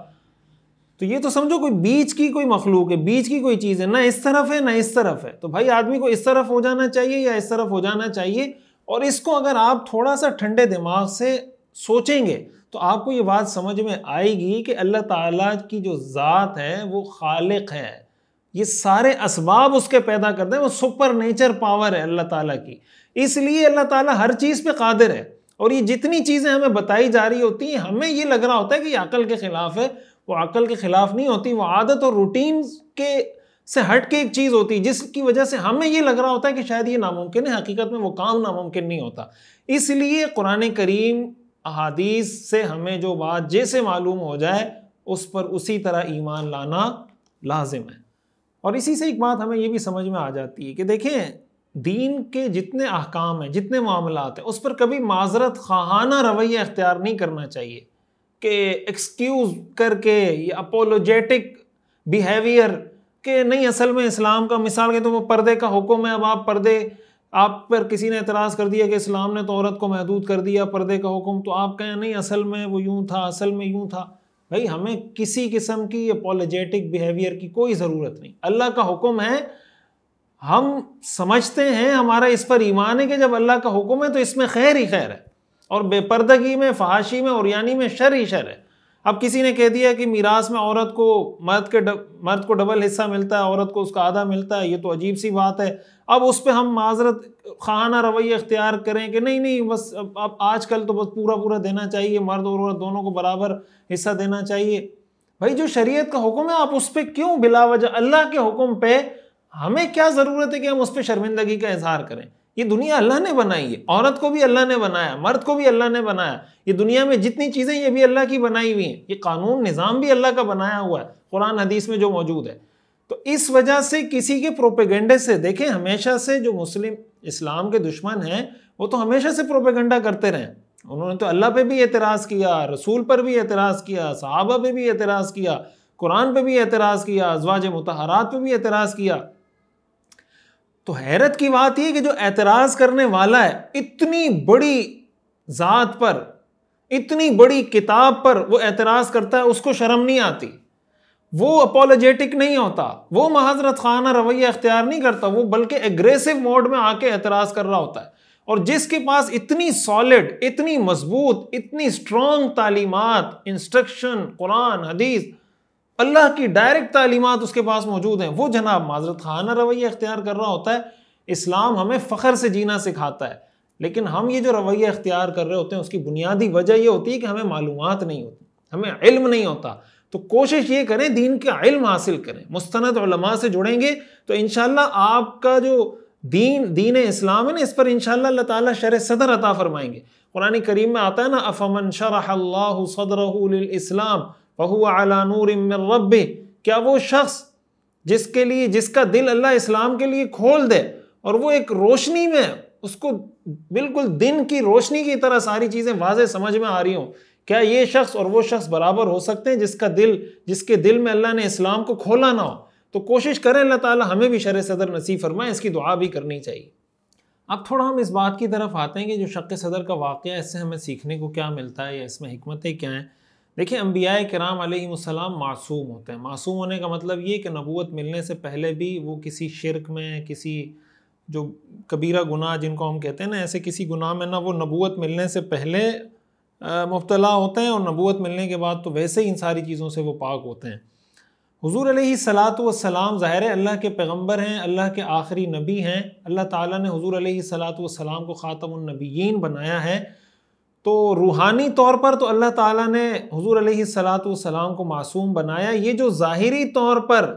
तो ये तो समझो कोई बीच की कोई मखलूक है, बीच की कोई चीज़ है, ना इस तरफ है ना इस तरफ है। तो भाई आदमी को इस तरफ हो जाना चाहिए या इस तरफ हो जाना चाहिए। और इसको अगर आप थोड़ा सा ठंडे दिमाग से सोचेंगे तो आपको ये बात समझ में आएगी कि अल्लाह ताला की जो ज़ात है वो खालिक है, ये सारे असबाब उसके पैदा करते हैं, वो सुपर नेचर पावर है अल्लाह ताला की। इसलिए अल्लाह ताला हर चीज़ पे कादिर है। और ये जितनी चीज़ें हमें बताई जा रही होती हैं, हमें ये लग रहा होता है कि ये अकल के ख़िलाफ़ है, वो अकल के ख़िलाफ़ नहीं होती, वो आदत और रूटीन के से हट के एक चीज़ होती है जिसकी वजह से हमें ये लग रहा होता है कि शायद ये नामुमकिन है, हकीकत में वो काम नामुमकिन नहीं होता। इसलिए कुरान करीम अहादीस से हमें जो बात जैसे मालूम हो जाए उस पर उसी तरह ईमान लाना लाजिम है। और इसी से एक बात हमें ये भी समझ में आ जाती है कि देखें, दीन के जितने अहकाम हैं, जितने मामलात हैं, उस पर कभी माजरत खाना रवैया इख्तियार नहीं करना चाहिए कि एक्सक्यूज़ करके या अपोलोजेटिक बिहेवियर के नहीं। असल में इस्लाम का मिसाल के तो वो पर्दे का हुक्म है, अब आप पर्दे, आप पर किसी ने एतराज़ कर दिया कि इस्लाम ने तो औरत को महदूद कर दिया पर्दे का हुक्म, तो आप कहें नहीं असल में वो यूँ था, असल में यूँ था। भाई हमें किसी किस्म की अपोलोजेटिक बिहेवियर की कोई ज़रूरत नहीं। अल्लाह का हुक्म है, हम समझते हैं, हमारा इस पर ईमान है कि जब अल्लाह का हुक्म है तो इसमें खैर ही खैर है, और बेपर्दगी में, फहाशी में, उरियानी में शर ही शर है। अब किसी ने कह दिया कि मीरास में औरत को मर्द को डबल हिस्सा मिलता है, औरत को उसका आधा मिलता है, ये तो अजीब सी बात है। अब उस पर हम माजरत खाना रवैया इख्तियार करें कि नहीं नहीं बस अब आजकल तो बस पूरा पूरा देना चाहिए, मर्द और औरत दोनों को बराबर हिस्सा देना चाहिए। भाई जो शरीयत का हुक्म है आप उस पर क्यों बिला वजह, अल्लाह के हुक्म पे हमें क्या ज़रूरत है कि हम उस पर शर्मिंदगी का इजहार करें? ये दुनिया अल्लाह ने बनाई है, औरत को भी अल्लाह ने बनाया, मर्द को भी अल्लाह ने बनाया, ये दुनिया में जितनी चीज़ें ये भी अल्लाह की बनाई हुई हैं, ये कानून निज़ाम भी अल्लाह का बनाया हुआ है, कुरान हदीस में जो मौजूद है। तो इस वजह से किसी के प्रोपेगेंडे से, देखें हमेशा से जो मुस्लिम इस्लाम के दुश्मन हैं वो तो हमेशा से प्रोपेगेंडा करते रहे। उन्होंने तो अल्लाह पे भी एतराज़ किया, रसूल पर भी एतराज़ किया, सहाबा पे भी एतराज़ किया, कुरान पे भी एतराज़ किया, अज़वाज मुतहरात पे भी एतराज़ किया। तो हैरत की बात यह कि जो एतराज़ करने वाला है इतनी बड़ी ज़ात पर, इतनी बड़ी किताब पर वो एतराज़ करता है, उसको शर्म नहीं आती, वो अपोलोजेटिक नहीं होता, वो महाजरत खाना रवैया इख्तियार नहीं करता, वो बल्कि एग्रेसिव मोड में आके एतराज़ कर रहा होता है। और जिसके पास इतनी सॉलिड, इतनी मजबूत, इतनी स्ट्रॉन्ग तालीमात, इंस्ट्रक्शन, कुरान, हदीस, अल्लाह की डायरेक्ट तालीमात उसके पास मौजूद हैं, वो जनाब माजरत खाना रवैया इख्तियार कर रहा होता है। इस्लाम हमें फ़ख्र से जीना सिखाता है, लेकिन हम ये जो रवैया इख्तियार कर रहे होते हैं उसकी बुनियादी वजह ये होती है कि हमें मालूमात नहीं होती, हमें इल्म नहीं होता। तो कोशिश ये करें दीन का इल्म हासिल करें, मुस्तनद उलमा से जुड़ेंगे तो इंशाअल्लाह आपका जो दीन इस्लाम है ना, इस पर इंशाअल्लाह अल्लाह ताला शरह सदर अता फरमाएंगे। कुरान करीम में आता है ना, अफमन शरहल्लाहु सदरहु लिल इस्लाम वहुवा अला नूरिम मिन रब्बिह, क्या वो शख्स जिसका दिल अल्लाह इस्लाम के लिए खोल दे और वो एक रोशनी में, उसको बिल्कुल दिन की रोशनी की तरह सारी चीज़ें वाज़े समझ में आ रही हों, क्या ये शख्स और वो शख्स बराबर हो सकते हैं जिसके दिल में अल्लाह ने इस्लाम को खोला ना हो? तो कोशिश करें अल्लाह ताला हमें भी शरह सदर नसीब फरमाए, इसकी दुआ भी करनी चाहिए। अब थोड़ा हम इस बात की तरफ आते हैं कि जो शक़ सदर का वाक़या, इससे हमें सीखने को क्या मिलता है या इसमें हिकमतें क्या हैं। देखिए, अंबिया किराम अलैहिमुस्सलाम मासूम होते हैं। मासूम होने का मतलब ये कि नबूवत मिलने से पहले भी वो किसी शिरक में, किसी जो कबीरा गुनाह जिनको हम कहते हैं ना, ऐसे किसी गुनाह में ना वो नबूवत मिलने से पहले मुब्तला होते हैं, और नबूवत मिलने के बाद तो वैसे ही इन सारी चीज़ों से वो पाक होते हैं। हुज़ूर अलैहिस्सलातु वस्सलाम ज़ाहिर है अल्लाह के पैगम्बर हैं, अल्लाह के आखिरी नबी हैं। अल्लाह ताला ने हुज़ूर अलैहिस्सलातु वस्सलाम को ख़ातमुन नबिय्यीन बनाया है। तो रूहानी तौर पर तो अल्लाह ताला ने हुज़ूर अलैहिस्सलातु वस्सलाम को मासूम बनाया। ये जो ज़ाहिरी तौर पर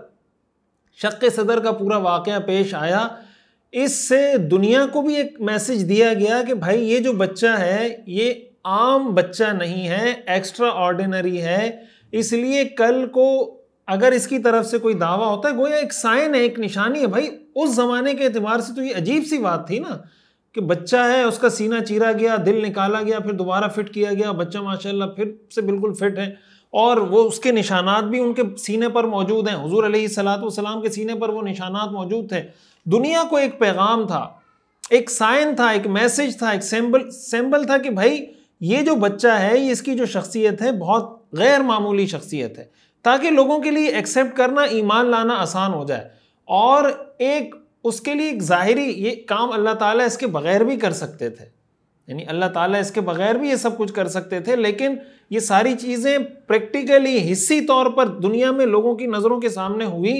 शक़ सदर का पूरा वाक़या पेश आया, इससे दुनिया को भी एक मैसेज दिया गया कि भाई ये जो बच्चा है ये आम बच्चा नहीं है, एक्स्ट्रा ऑर्डिनरी है। इसलिए कल को अगर इसकी तरफ से कोई दावा होता है, गोया एक साइन है, एक निशानी है। भाई उस ज़माने के एतबार से तो ये अजीब सी बात थी ना कि बच्चा है, उसका सीना चीरा गया, दिल निकाला गया, फिर दोबारा फिट किया गया, बच्चा माशाल्लाह फिर से बिल्कुल फिट है, और वो उसके निशानात भी उनके सीने पर मौजूद हैं। हुज़ूर अलैहिस्सलातु वस्सलाम के सीने पर वो निशानात मौजूद थे। दुनिया को एक पैगाम था, एक साइन था, एक मैसेज था, एक सिंबल था कि भाई ये जो बच्चा है, ये इसकी जो शख्सियत है बहुत गैर मामूली शख्सियत है, ताकि लोगों के लिए एक्सेप्ट करना, ईमान लाना आसान हो जाए। और एक उसके लिए एक ज़ाहिरी ये काम अल्लाह ताला इसके बग़ैर भी कर सकते थे, यानी अल्लाह ताला इसके बग़ैर भी ये सब कुछ कर सकते थे, लेकिन ये सारी चीज़ें प्रैक्टिकली हिस्सी तौर पर दुनिया में लोगों की नज़रों के सामने हुई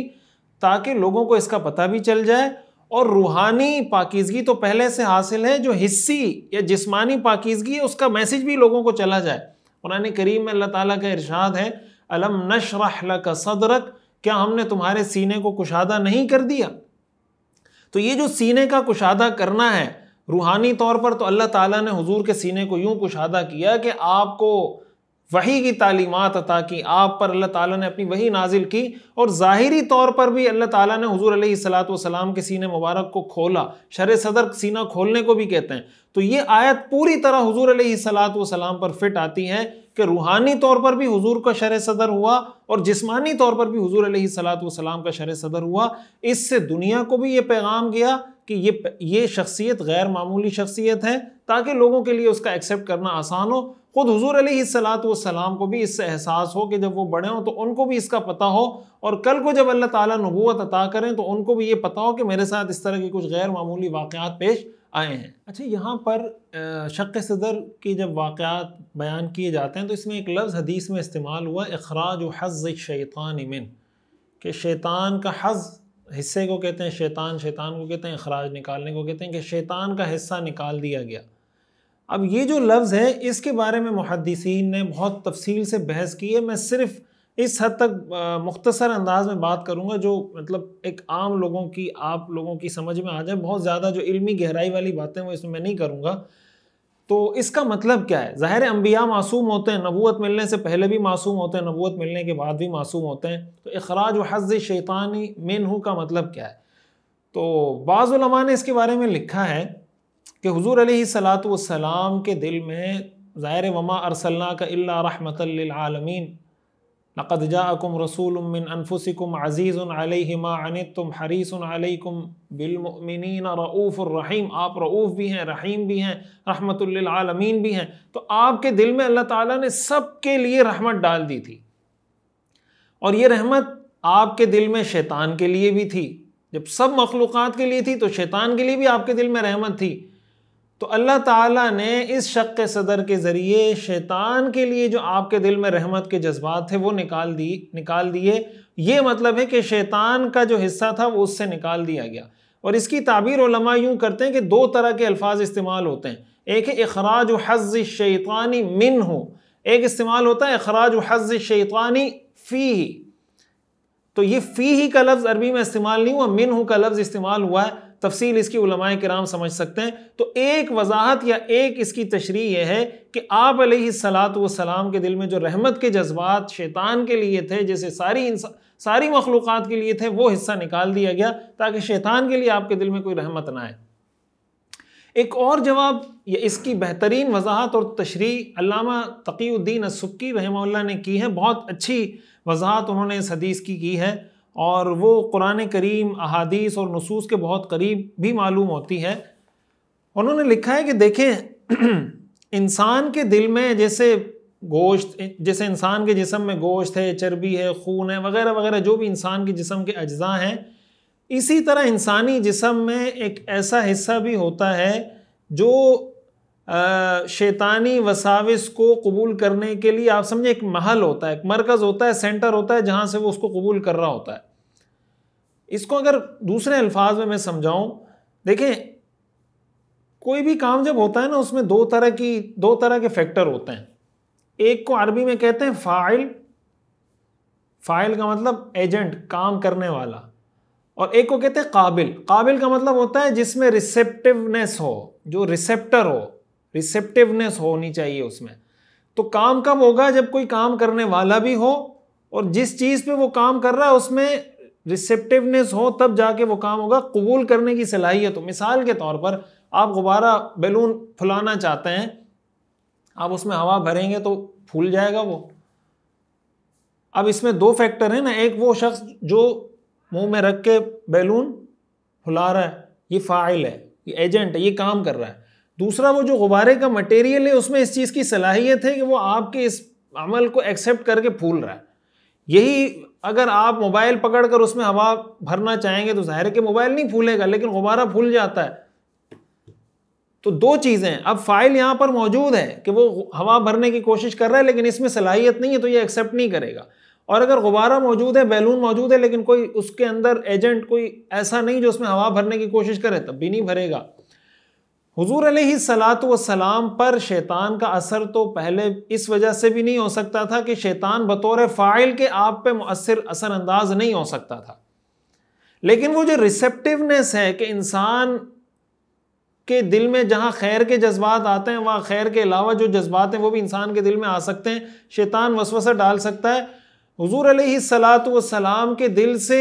ताकि लोगों को इसका पता भी चल जाए। और रूहानी पाकीज़गी तो पहले से हासिल है, जो हिस्सी या जिस्मानी पाकीज़गी है उसका मैसेज भी लोगों को चला जाए। कुरान करीम में अल्लाह ताला का इरशाद है, अलम नशरह लक सदरक, क्या हमने तुम्हारे सीने को कुशादा नहीं कर दिया? तो ये जो सीने का कुशादा करना है रूहानी तौर पर, तो अल्लाह ताला ने हुजूर के सीने को यूं कुशादा किया कि आपको वही की तालीमात अता की, आप पर अल्लाह ताला ने अपनी वही नाजिल की। और ज़ाहिरी तौर पर भी अल्लाह ताला ने हुजूर अलैहिस्सलातु वस्सलाम के सीने मुबारक को खोला। शर सदर सीना खोलने को भी कहते हैं। तो ये आयत पूरी तरह हुजूर अलैहिस्सलातु वस्सलाम पर फिट आती है कि रूहानी तौर पर भी हुजूर का शर सदर हुआ और जिस्मानी तौर पर भी हुजूर अलैहिस्सलातु वस्सलाम का शर सदर हुआ। इससे दुनिया को भी ये पैगाम गया कि ये शख्सियत गैर मामूली शख्सियत है, ताकि लोगों के लिए उसका एक्सेप्ट करना आसान हो। खुद हुजूर अलैहिस्सलातु वस्सलाम को भी इससे एहसास हो कि जब वो बड़े हों तो उनको भी इसका पता हो, और कल को जब अल्लाह ताला नबूवत अता करें तो उनको भी ये पता हो कि मेरे साथ इस तरह के कुछ गैर मामूली वाक़यात पेश आए हैं। अच्छा, यहाँ पर शक़ सदर की जब वाक़यात बयान किए जाते हैं तो इसमें एक लफ्ज़ हदीस में इस्तेमाल हुआ, इख़राज हज़्ज़ शैतान मिन, कि शैतान का हज़्ज़ हिस्से को कहते हैं, शैतान को कहते हैं इख़राज निकालने को कहते हैं, कि शैतान का हिस्सा निकाल दिया गया। अब ये जो लफ्ज़ है इसके बारे में मुहद्दिसीन ने बहुत तफसील से बहस की है। मैं सिर्फ इस हद तक मुख्तसर अंदाज में बात करूँगा जो मतलब एक आम लोगों की, आप लोगों की समझ में आ जाए। बहुत ज़्यादा जो इल्मी गहराई वाली बातें वो इसमें मैं नहीं करूँगा। तो इसका मतलब क्या है? ज़ाहिर है अम्बिया मासूम होते हैं, नबूवत मिलने से पहले भी मासूम होते हैं, नबूवत मिलने के बाद भी मासूम होते हैं। तो इख़राज व हज़्ज़ शैतानी मिन्हु का मतलब क्या है? तो बाज़ उलमा ने इसके बारे में लिखा है कि हुजूर अलैहिस्सलातु वस्सलाम के दिल में, ज़ाहिर वमा अरसलनाका इल्ला रहमतल लिल आलमीन, लक़द जाअकुम रसूलुम मिन अनफुसिकुम अज़ीज़ुन अलैहि मा अनित्तुम हरीसुन अलैकुम बिल मुमिनीना रऊफ़ुर रहीम। आप रऊफ़ भी हैं, रहीम भी हैं, रहमतुल लिल आलमीन भी हैं। तो आपके दिल में अल्लाह ताला ने सबके लिए रहमत डाल दी थी, और ये रहमत आपके दिल में शैतान के लिए भी थी। जब सब मखलूक़ात के लिए थी तो शैतान के लिए भी आपके दिल में रहमत थी। तो अल्लाह ताला ने इस शक़्क़ सदर के ज़रिए शैतान के लिए जो आपके दिल में रहमत के जज्बात थे वो निकाल दिए। ये मतलब है कि शैतान का जो हिस्सा था वो उससे निकाल दिया गया। और इसकी ताबीर उलमा यूँ करते हैं कि दो तरह के अल्फाज इस्तेमाल होते हैं। एक है इखराज हज़्ज़ शैतानी मिन्हु, एक इस्तेमाल होता है इखराज हज़्ज़ शैतानी फ़ीही। तो ये फ़ीही का लफ्ज़ अरबी में इस्तेमाल नहीं हुआ, मिन्हु का लफ्ज़ इस्तेमाल हुआ है। तफसील इसकी उलमाए किराम समझ सकते हैं। तो एक वजाहत या एक इसकी तशरीह यह है कि आप अलैहिस्सलातु वस्सलाम के दिल में जो रहमत के जज्बात शैतान के लिए थे, जैसे सारी मखलूक़ात के लिए थे, वो हिस्सा निकाल दिया गया ताकि शैतान के लिए आपके दिल में कोई रहमत ना आए। एक और जवाब या इसकी बेहतरीन वजाहत और तशरीह अल्लामा तक़ीउद्दीन अस्सुब्की रहमहुल्लाह ने की है। बहुत अच्छी वजाहत उन्होंने इस हदीस की है, और वो कुरान करीम, अहादीस और नुसूस के बहुत करीब भी मालूम होती है। उन्होंने लिखा है कि देखें, इंसान के दिल में जैसे इंसान के जिस्म में गोश्त है, चर्बी है, खून है, वगैरह वगैरह, जो भी इंसान के जिस्म के अज्जा हैं, इसी तरह इंसानी जिस्म में एक ऐसा हिस्सा भी होता है जो शैतानी वसाविस को कबूल करने के लिए, आप समझे, एक महल होता है, एक मरकज़ होता है, सेंटर होता है, जहाँ से वो उसको कबूल कर रहा होता है। इसको अगर दूसरे अल्फाज में मैं समझाऊं, देखें, कोई भी काम जब होता है ना, उसमें दो तरह के फैक्टर होते हैं। एक को अरबी में कहते हैं फ़ाइल, फ़ाइल का मतलब एजेंट, काम करने वाला, और एक को कहते हैं काबिल। काबिल का मतलब होता है जिसमें रिसेप्टिवनेस हो, जो रिसेप्टर हो, रिसेप्टिवनेस होनी चाहिए उसमें। तो काम कब होगा? जब कोई काम करने वाला भी हो और जिस चीज़ पे वो काम कर रहा है उसमें रिसेप्टिवनेस हो, तब जाके वो काम होगा। कबूल करने की सलाहियत हो। मिसाल के तौर पर आप गुब्बारा बैलून फुलाना चाहते हैं, आप उसमें हवा भरेंगे तो फूल जाएगा वो। अब इसमें दो फैक्टर है ना, एक वो शख्स जो मुंह में रख के बैलून फुला रहा है, ये फ़ाइल है, ये एजेंट है, ये काम कर रहा है। दूसरा वो जो गुब्बारे का मटेरियल है, उसमें इस चीज़ की सलाहियत है कि वो आपके इस अमल को एक्सेप्ट करके फूल रहा है। यही अगर आप मोबाइल पकड़कर उसमें हवा भरना चाहेंगे तो जाहिर है कि मोबाइल नहीं फूलेगा, लेकिन गुब्बारा फूल जाता है। तो दो चीज़ें, अब फाइल यहाँ पर मौजूद है कि वो हवा भरने की कोशिश कर रहा है, लेकिन इसमें सलाहियत नहीं है, तो ये एक्सेप्ट नहीं करेगा। और अगर गुब्बारा मौजूद है, बैलून मौजूद है, लेकिन कोई उसके अंदर एजेंट कोई ऐसा नहीं जो उसमें हवा भरने की कोशिश करे, तब भी नहीं भरेगा। हुजूर अलैहिस्सलातु वस्सलाम पर शैतान का असर तो पहले इस वजह से भी नहीं हो सकता था कि शैतान बतौर फ़ाइल के आप पे असर अंदाज नहीं हो सकता था, लेकिन वो जो रिसेप्टिवनेस है कि इंसान के दिल में जहाँ खैर के जज्बात आते हैं, वहाँ खैर के अलावा जो जज्बात हैं वो भी इंसान के दिल में आ सकते हैं। शैतान वसवसा डाल सकता है। हुजूर अलैहिस्सलातु वस्सलाम के दिल से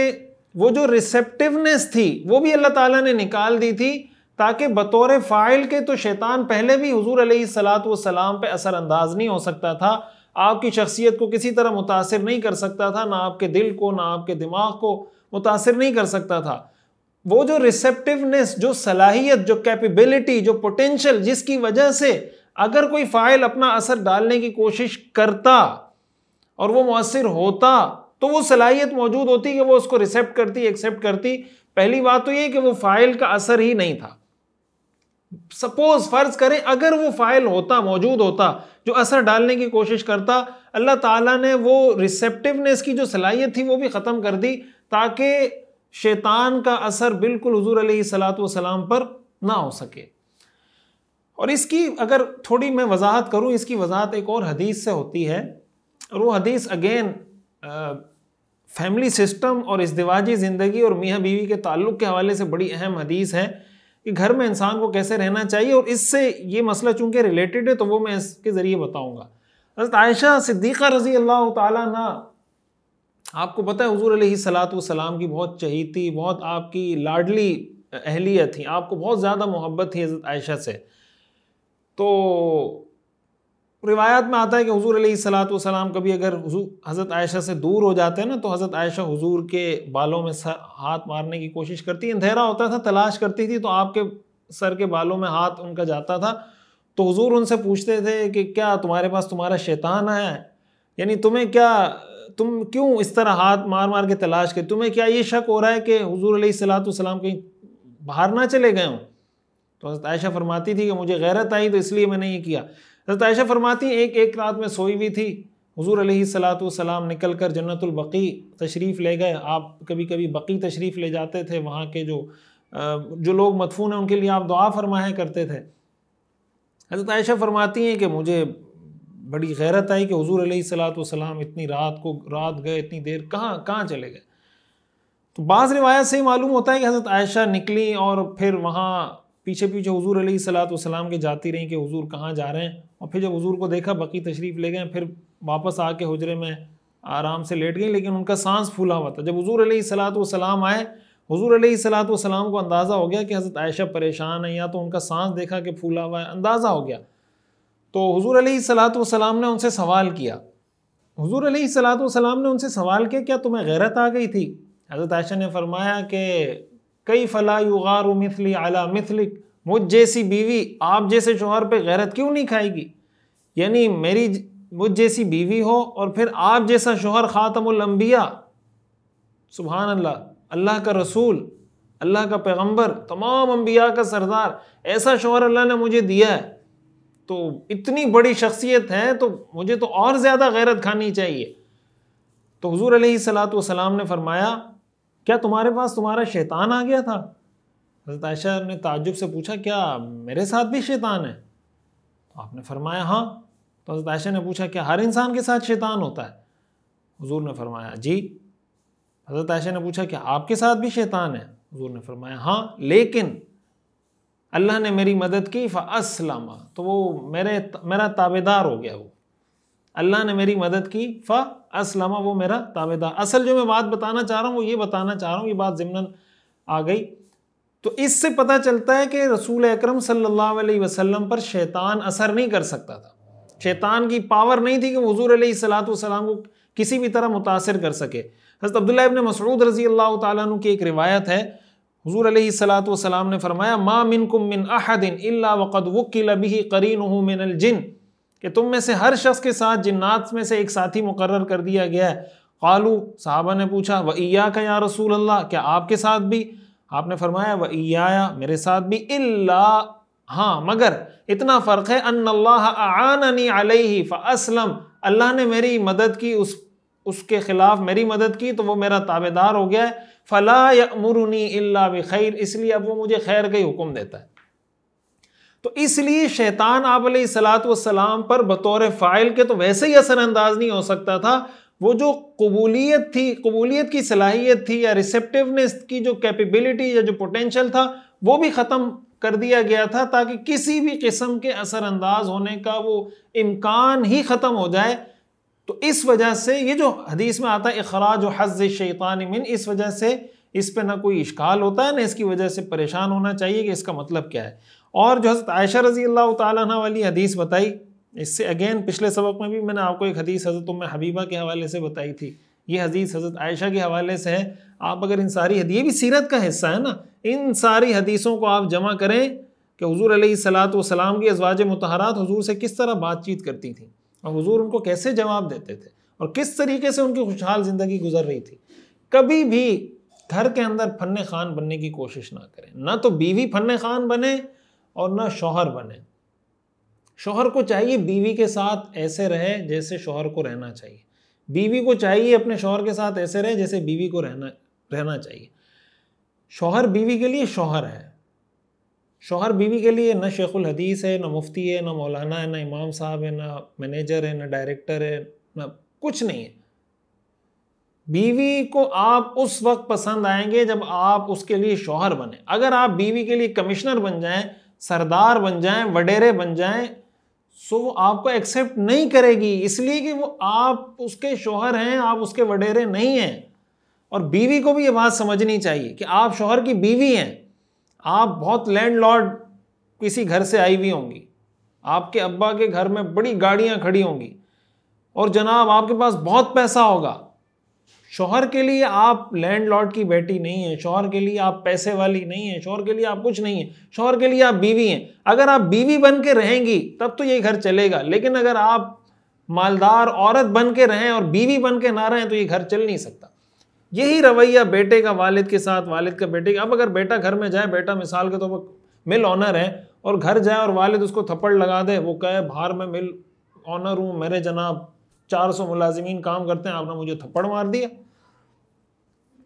वो जो रिसेप्टिवनेस थी वो भी अल्लाह ताला ने निकाल दी थी, ताकि बतौर फ़ाइल के तो शैतान पहले भी हुजूर अलैहिस्सलातु वस्सलाम पे असर अंदाज नहीं हो सकता था, आपकी शख्सियत को किसी तरह मुतासिर नहीं कर सकता था, ना आपके दिल को, ना आपके दिमाग को मुतासिर नहीं कर सकता था। वो जो रिसेप्टिवनेस, जो सलाहियत, जो कैपेबिलिटी, जो पोटेंशियल, जिसकी वजह से अगर कोई फ़ाइल अपना असर डालने की कोशिश करता और वो मुअस्सिर होता, तो वो सलाहियत मौजूद होती कि वो उसको रिसेप्ट करती, एक्सेप्ट करती। पहली बात तो ये कि वो फ़ाइल का असर ही नहीं था। सपोज फर्ज करें अगर वो फ़ाइल होता, मौजूद होता, जो असर डालने की कोशिश करता, अल्लाह ताला ने वो रिसेप्टिवनेस की जो सलाहियत थी वो भी ख़त्म कर दी, ताकि शैतान का असर बिल्कुल हुजूर अलैहिस्सलातु वस्सलाम पर ना हो सके। और इसकी अगर थोड़ी मैं वजाहत करूं, इसकी वजाहत एक और हदीस से होती है, और वो हदीस अगेन फैमिली सिस्टम और इज़्दिवाजी ज़िंदगी और मियाँ बीवी के ताल्लुक़ के हवाले से बड़ी अहम हदीस है कि घर में इंसान को कैसे रहना चाहिए। और इससे ये मसला चूँकि रिलेटेड है तो वो मैं इसके ज़रिए बताऊँगा। हज़रत आयशा सिद्दीक़ा रज़ी अल्लाह ताला अन्हा, आपको पता है हुजूर अलैहिस्सलातु वस्सलाम की बहुत चहीती, बहुत आपकी लाडली अहलिया थी, आपको बहुत ज़्यादा मोहब्बत थी हज़रत आयशा से। तो रिवायात में आता है कि हुजूर अलैहिस्सलातु वस्सलाम कभी अगर हज़रत आयशा से दूर हो जाते हैं ना, तो हज़रत आयशा हुजूर के बालों में हाथ मारने की कोशिश करती, अंधेरा होता था, तलाश करती थी, तो आपके सर के बालों में हाथ उनका जाता था। तो हुजूर उनसे पूछते थे कि क्या तुम्हारे पास तुम्हारा शैतान है, यानी तुम क्यों इस तरह हाथ मार मार के तलाश कर, तुम्हें क्या ये शक हो रहा है कि हुजूर अलैहिस्सलातु वस्सलाम कहीं बाहर ना चले गए हों? तो हज़रत आयशा फरमाती थी कि मुझे गैरत आई तो इसलिए मैंने ये किया। हज़रत आयशा फरमाती एक रात में सोई हुई थी, हुजूर अलैहिस्सलातु वस्सलाम निकल कर जन्नतुल बकी तशरीफ़ ले गए। आप कभी कभी बकी तशरीफ़ ले जाते थे, वहाँ के जो लोग मदफून हैं उनके लिए आप दुआ फरमाया करते थे। हज़रत आयशा फरमाती हैं कि मुझे बड़ी गैरत आई कि हुजूर अलैहिस्सलातु वस्सलाम इतनी रात गए, इतनी देर कहाँ चले गए। तो बाज़ रिवायत से ही मालूम होता है कि हज़रत आयशा निकली और फिर वहाँ पीछे पीछे हुजूर अलैहिस्सलातु वस्सलाम के जाती रहीं कि हुजूर कहाँ जा रहे हैं, और फिर जब हुजूर को देखा बकी तशरीफ़ ले गए, फिर वापस आके हुजरे में आराम से लेट गई, लेकिन उनका सांस फूला हुआ था। जब हुजूर अलैहिस्सलातु वस्सलाम आए, हुजूर अलैहिस्सलातु वस्सलाम को अंदाज़ा हो गया कि हज़रत आयशा परेशान है, या तो उनका सांस देखा कि फूला हुआ है, अंदाज़ा हो गया। तो हुजूर अलैहिस्सलातु वस्सलाम ने उनसे सवाल किया, हुजूर अलैहिस्सलातु वस्सलाम ने उनसे सवाल किया, क्या तुम्हें गैरत आ गई थी? हज़रत आयशा ने फरमाया कि कई फ़ला युगारु मिथली अला मिथलिक, मुझ जैसी बीवी आप जैसे शोहर पे गैरत क्यों नहीं खाएगी, यानी मुझ जैसी बीवी हो और फिर आप जैसा शोहर खातमुल अंबिया, सुभान अल्लाह, अल्लाह का रसूल, अल्लाह का पैगंबर, तमाम अंबिया का सरदार, ऐसा शोहर अल्लाह ने मुझे दिया है, तो इतनी बड़ी शख्सियत है, तो मुझे तो और ज़्यादा गैरत खानी चाहिए। तो हुजूर अलैहिस्सलातु वस्सलाम ने फरमाया, क्या तुम्हारे पास तुम्हारा शैतान आ गया था? हज़रत आयशा ने ताज्जुब से पूछा, क्या मेरे साथ भी शैतान है? तो आपने फरमाया हाँ। तो हज़रत आयशा ने पूछा, क्या हर इंसान के साथ शैतान होता है? हुजूर ने फरमाया जी। हज़रत आयशा ने पूछा, क्या आपके साथ भी शैतान है? हुजूर ने फरमाया हाँ, लेकिन अल्लाह ने मेरी मदद की फ़अस्लमा, तो वो मेरा ताबेदार हो गया। वो अल्लाह ने मेरी मदद की फ़अस्लमा, वो मेरा ताबेदार। असल जो मैं बात बताना चाह रहा हूँ वो ये बताना चाह रहा हूँ, ये बात ज़िम्नन आ गई। तो इससे पता चलता है कि रसूल अकरम सल्लल्लाहु अलैहि वसल्लम पर शैतान असर नहीं कर सकता था। शैतान की पावर नहीं थी कि हुजूर अलैहिस्सलातु वस्सलाम को किसी भी तरह मुतासिर कर सके। हज़रत अब्दुल्लाह इब्न मसऊद रज़ी अल्लाह तआला अन्हु की एक रिवायत है, हुजूर अलैहिस्सलातु वस्सलाम ने फरमाया, मा मिनकुम मिन अहदिन इल्ला वक़द वुक्किल बिही क़रीनुहु मिनल जिन, कि तुम में से हर शख्स के साथ जिन्नात में से एक साथी मुकर्रर कर दिया गया है। क़ालू, सहाबा ने पूछा, व इय्याका या रसूल अल्लाह, क्या आपके साथ भी? आपने फरमाया, व इय्याया, मेरे साथ भी, इल्ला, हाँ मगर इतना फ़र्क है, अन्नल्लाह अआननी अलैहि फ़अस्लम, अल्लाह ने मेरी मदद की, उसके खिलाफ मेरी मदद की तो वो मेरा ताबेदार हो गया है। फ़ला यअमुरुनी इल्ला बिखैर, इसलिए अब वो मुझे खैर का ही हुक्म देता है। तो इसलिए शैतान आप अलैहिस्सलातु वस्सलाम पर बतौर फ़ाइल के तो वैसे ही असरअंदाज नहीं हो सकता था। वो जो कबूलियत थी, कबूलियत की सलाहियत थी, या रिसेप्टिवनेस की जो कैपेबिलिटी या जो पोटेंशियल था, वो भी ख़त्म कर दिया गया था, ताकि किसी भी किस्म के असरअंदाज होने का वो इम्कान ही ख़त्म हो जाए। तो इस वजह से ये जो हदीस में आता है इखराज हज़्ज़ शैतान मिन, इस वजह से इस पे ना कोई इश्काल होता है, ना इसकी वजह से परेशान होना चाहिए कि इसका मतलब क्या है। और जो हज़रत आयशा रज़ी अल्लाह तआला अन्हा वाली हदीस बताई, इससे अगेन पिछले सबक में भी मैंने आपको एक हदीस हज़रत उम्मे हबीबा के हवाले से बताई थी, ये हदीस हज़रत आयशा के हवाले से है। आप अगर इन सारी ये भी सीरत का हिस्सा है ना, इन सारी हदीसों को आप जमा करें कि हुजूर अलैहिस्सलातु वस्सलाम की अज़वाज मुतहरात हुजूर से किस तरह बातचीत करती थी, और हुजूर उनको कैसे जवाब देते थे, और किस तरीके से उनकी खुशहाल ज़िंदगी गुजर रही थी। कभी भी घर के अंदर फन्ने खान बनने की कोशिश ना करें, ना तो बीवी फन्ने खान बने और ना शौहर बने। शौहर को चाहिए बीवी के साथ ऐसे रहे जैसे शौहर को रहना चाहिए, बीवी को चाहिए अपने शौहर के साथ ऐसे रहे जैसे बीवी को रहना चाहिए। शौहर बीवी के लिए शौहर है, शौहर बीवी के लिए न शेखुल हदीस है, न मुफ्ती है, न मौलाना है, न इमाम साहब है, न मैनेजर है, न डायरेक्टर है, न कुछ नहीं है। बीवी को आप उस वक्त पसंद आएंगे जब आप उसके लिए शौहर बने। अगर आप बीवी के लिए कमिश्नर बन जाएं, सरदार बन जाएं, वडेरे बन जाएं, सो वो आपको एक्सेप्ट नहीं करेगी, इसलिए कि वो आप उसके शौहर हैं, आप उसके वडेरे नहीं हैं। और बीवी को भी ये बात समझनी चाहिए कि आप शौहर की बीवी हैं, आप बहुत लैंडलॉर्ड किसी घर से आई हुई होंगी, आपके अब्बा के घर में बड़ी गाड़ियां खड़ी होंगी और जनाब आपके पास बहुत पैसा होगा, शौहर के लिए आप लैंडलॉर्ड की बेटी नहीं है, शौहर के लिए आप पैसे वाली नहीं है, शौहर के लिए आप कुछ नहीं है, शौहर के लिए आप बीवी हैं। अगर आप बीवी बन के रहेंगी तब तो ये घर चलेगा, लेकिन अगर आप मालदार औरत बन के रहें और बीवी बन के ना रहें तो ये घर चल नहीं सकता। यही रवैया बेटे का वालिद के साथ, वालिद का बेटे का। अब अगर बेटा घर में जाए, बेटा मिसाल के तौर पर मिल ऑनर है और घर जाए और वालिद उसको थप्पड़ लगा दे, वो कहे बाहर मैं मिल ऑनर हूँ, मेरे जनाब 400 मुलाजिमीन काम करते हैं, आपने मुझे थप्पड़ मार दिया,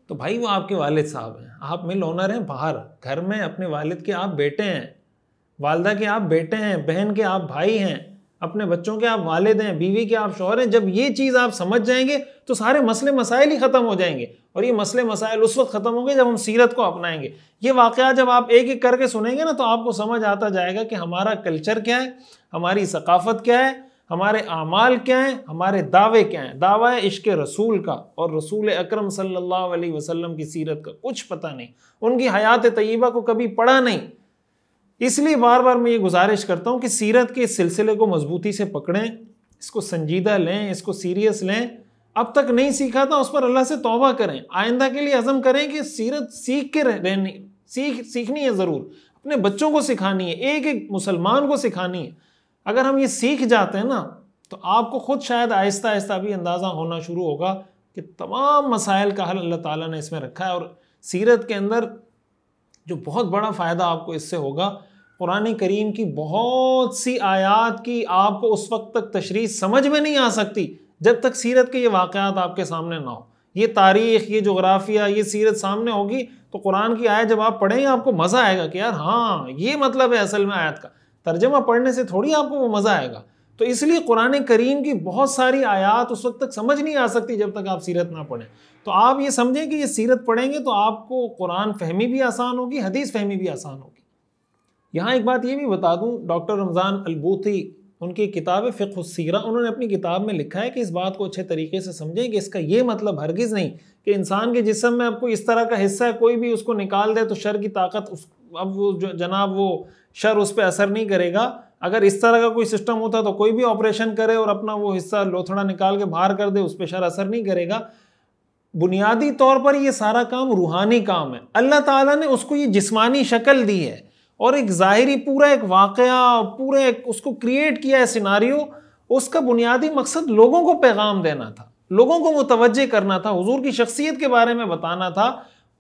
तो भाई वो आपके वालिद साहब हैं, आप मिल ऑनर हैं बाहर, घर में अपने वालिद के आप बेटे हैं, वालदा के आप बेटे हैं, बहन के आप भाई हैं, अपने बच्चों के आप वालिद हैं, बीवी के आप शौहर हैं। जब ये चीज़ आप समझ जाएंगे तो सारे मसले मसाइल ही ख़त्म हो जाएंगे, और ये मसले मसाइल उस वक्त ख़त्म होंगे जब हम सीरत को अपनाएंगे। ये वाक़या जब आप एक एक करके सुनेंगे ना तो आपको समझ आता जाएगा कि हमारा कल्चर क्या है, हमारी सकाफ़त क्या है, हमारे आमाल क्या हैं, हमारे दावे क्या हैं। दावा है इश्क रसूल का, और रसूल अकरम सल्लल्लाहु अलैहि वसल्लम की सीरत का कुछ पता नहीं, उनकी हयात तय्यबा को कभी पढ़ा नहीं। इसलिए बार बार मैं ये गुजारिश करता हूँ कि सीरत के इस सिलसिले को मजबूती से पकड़ें, इसको संजीदा लें, इसको सीरियस लें। अब तक नहीं सीखा था उस पर अल्लाह से तौबा करें, आइंदा के लिए अज़म करें कि सीरत सीख के रहनी, सीखनी है ज़रूर, अपने बच्चों को सिखानी है, एक एक मुसलमान को सिखानी है। अगर हम ये सीख जाते हैं ना तो आपको खुद शायद आहिस्ता आहिस्ता भी अंदाज़ा होना शुरू होगा कि तमाम मसाइल का हल अल्लाह ताला ने इसमें रखा है। और सीरत के अंदर जो बहुत बड़ा फ़ायदा आपको इससे होगा, कुरान करीम की बहुत सी आयात की आपको उस वक्त तक तशरीह समझ में नहीं आ सकती जब तक सीरत के ये वाक़यात आपके सामने ना हो। ये तारीख़, ये जोग्राफिया, ये सीरत सामने होगी तो कुरान की आयत जब आप पढ़ेंगे आपको मज़ा आएगा कि यार हाँ ये मतलब है असल में आयत का। तर्जमा पढ़ने से थोड़ी आपको वो मज़ा आएगा। तो इसलिए कुरान करीम की बहुत सारी आयात उस वक्त तक समझ नहीं आ सकती जब तक आप सीरत ना पढ़ें। तो आप ये समझें कि ये सीरत पढ़ेंगे तो आपको कुरान फहमी भी आसान होगी, हदीस फहमी भी आसान होगी। यहाँ एक बात ये भी बता दूँ, डॉक्टर रमज़ान अलबूती उनकी किताब फ़िक़्ह सीरा, उन्होंने अपनी किताब में लिखा है कि इस बात को अच्छे तरीके से समझें कि इसका ये मतलब हरगिज़ नहीं कि इंसान के जिस्म में अब कोई इस तरह का हिस्सा है, कोई भी उसको निकाल दे तो शर की ताकत अब वो जनाब वो शर उस पर असर नहीं करेगा। अगर इस तरह का कोई सिस्टम होता तो कोई भी ऑपरेशन करे और अपना वो हिस्सा लोथड़ा निकाल के बाहर कर दे, उस पर शर असर नहीं करेगा। बुनियादी तौर पर ये सारा काम रूहानी काम है। अल्लाह ताला ने उसको ये जिस्मानी शक्ल दी है और एक ज़ाहिरी पूरा एक वाक़या, पूरे उसको क्रिएट किया है सिनारियो। उसका बुनियादी मकसद लोगों को पैगाम देना था, लोगों को मुतवज्जे करना था, हुजूर की शख्सियत के बारे में बताना था।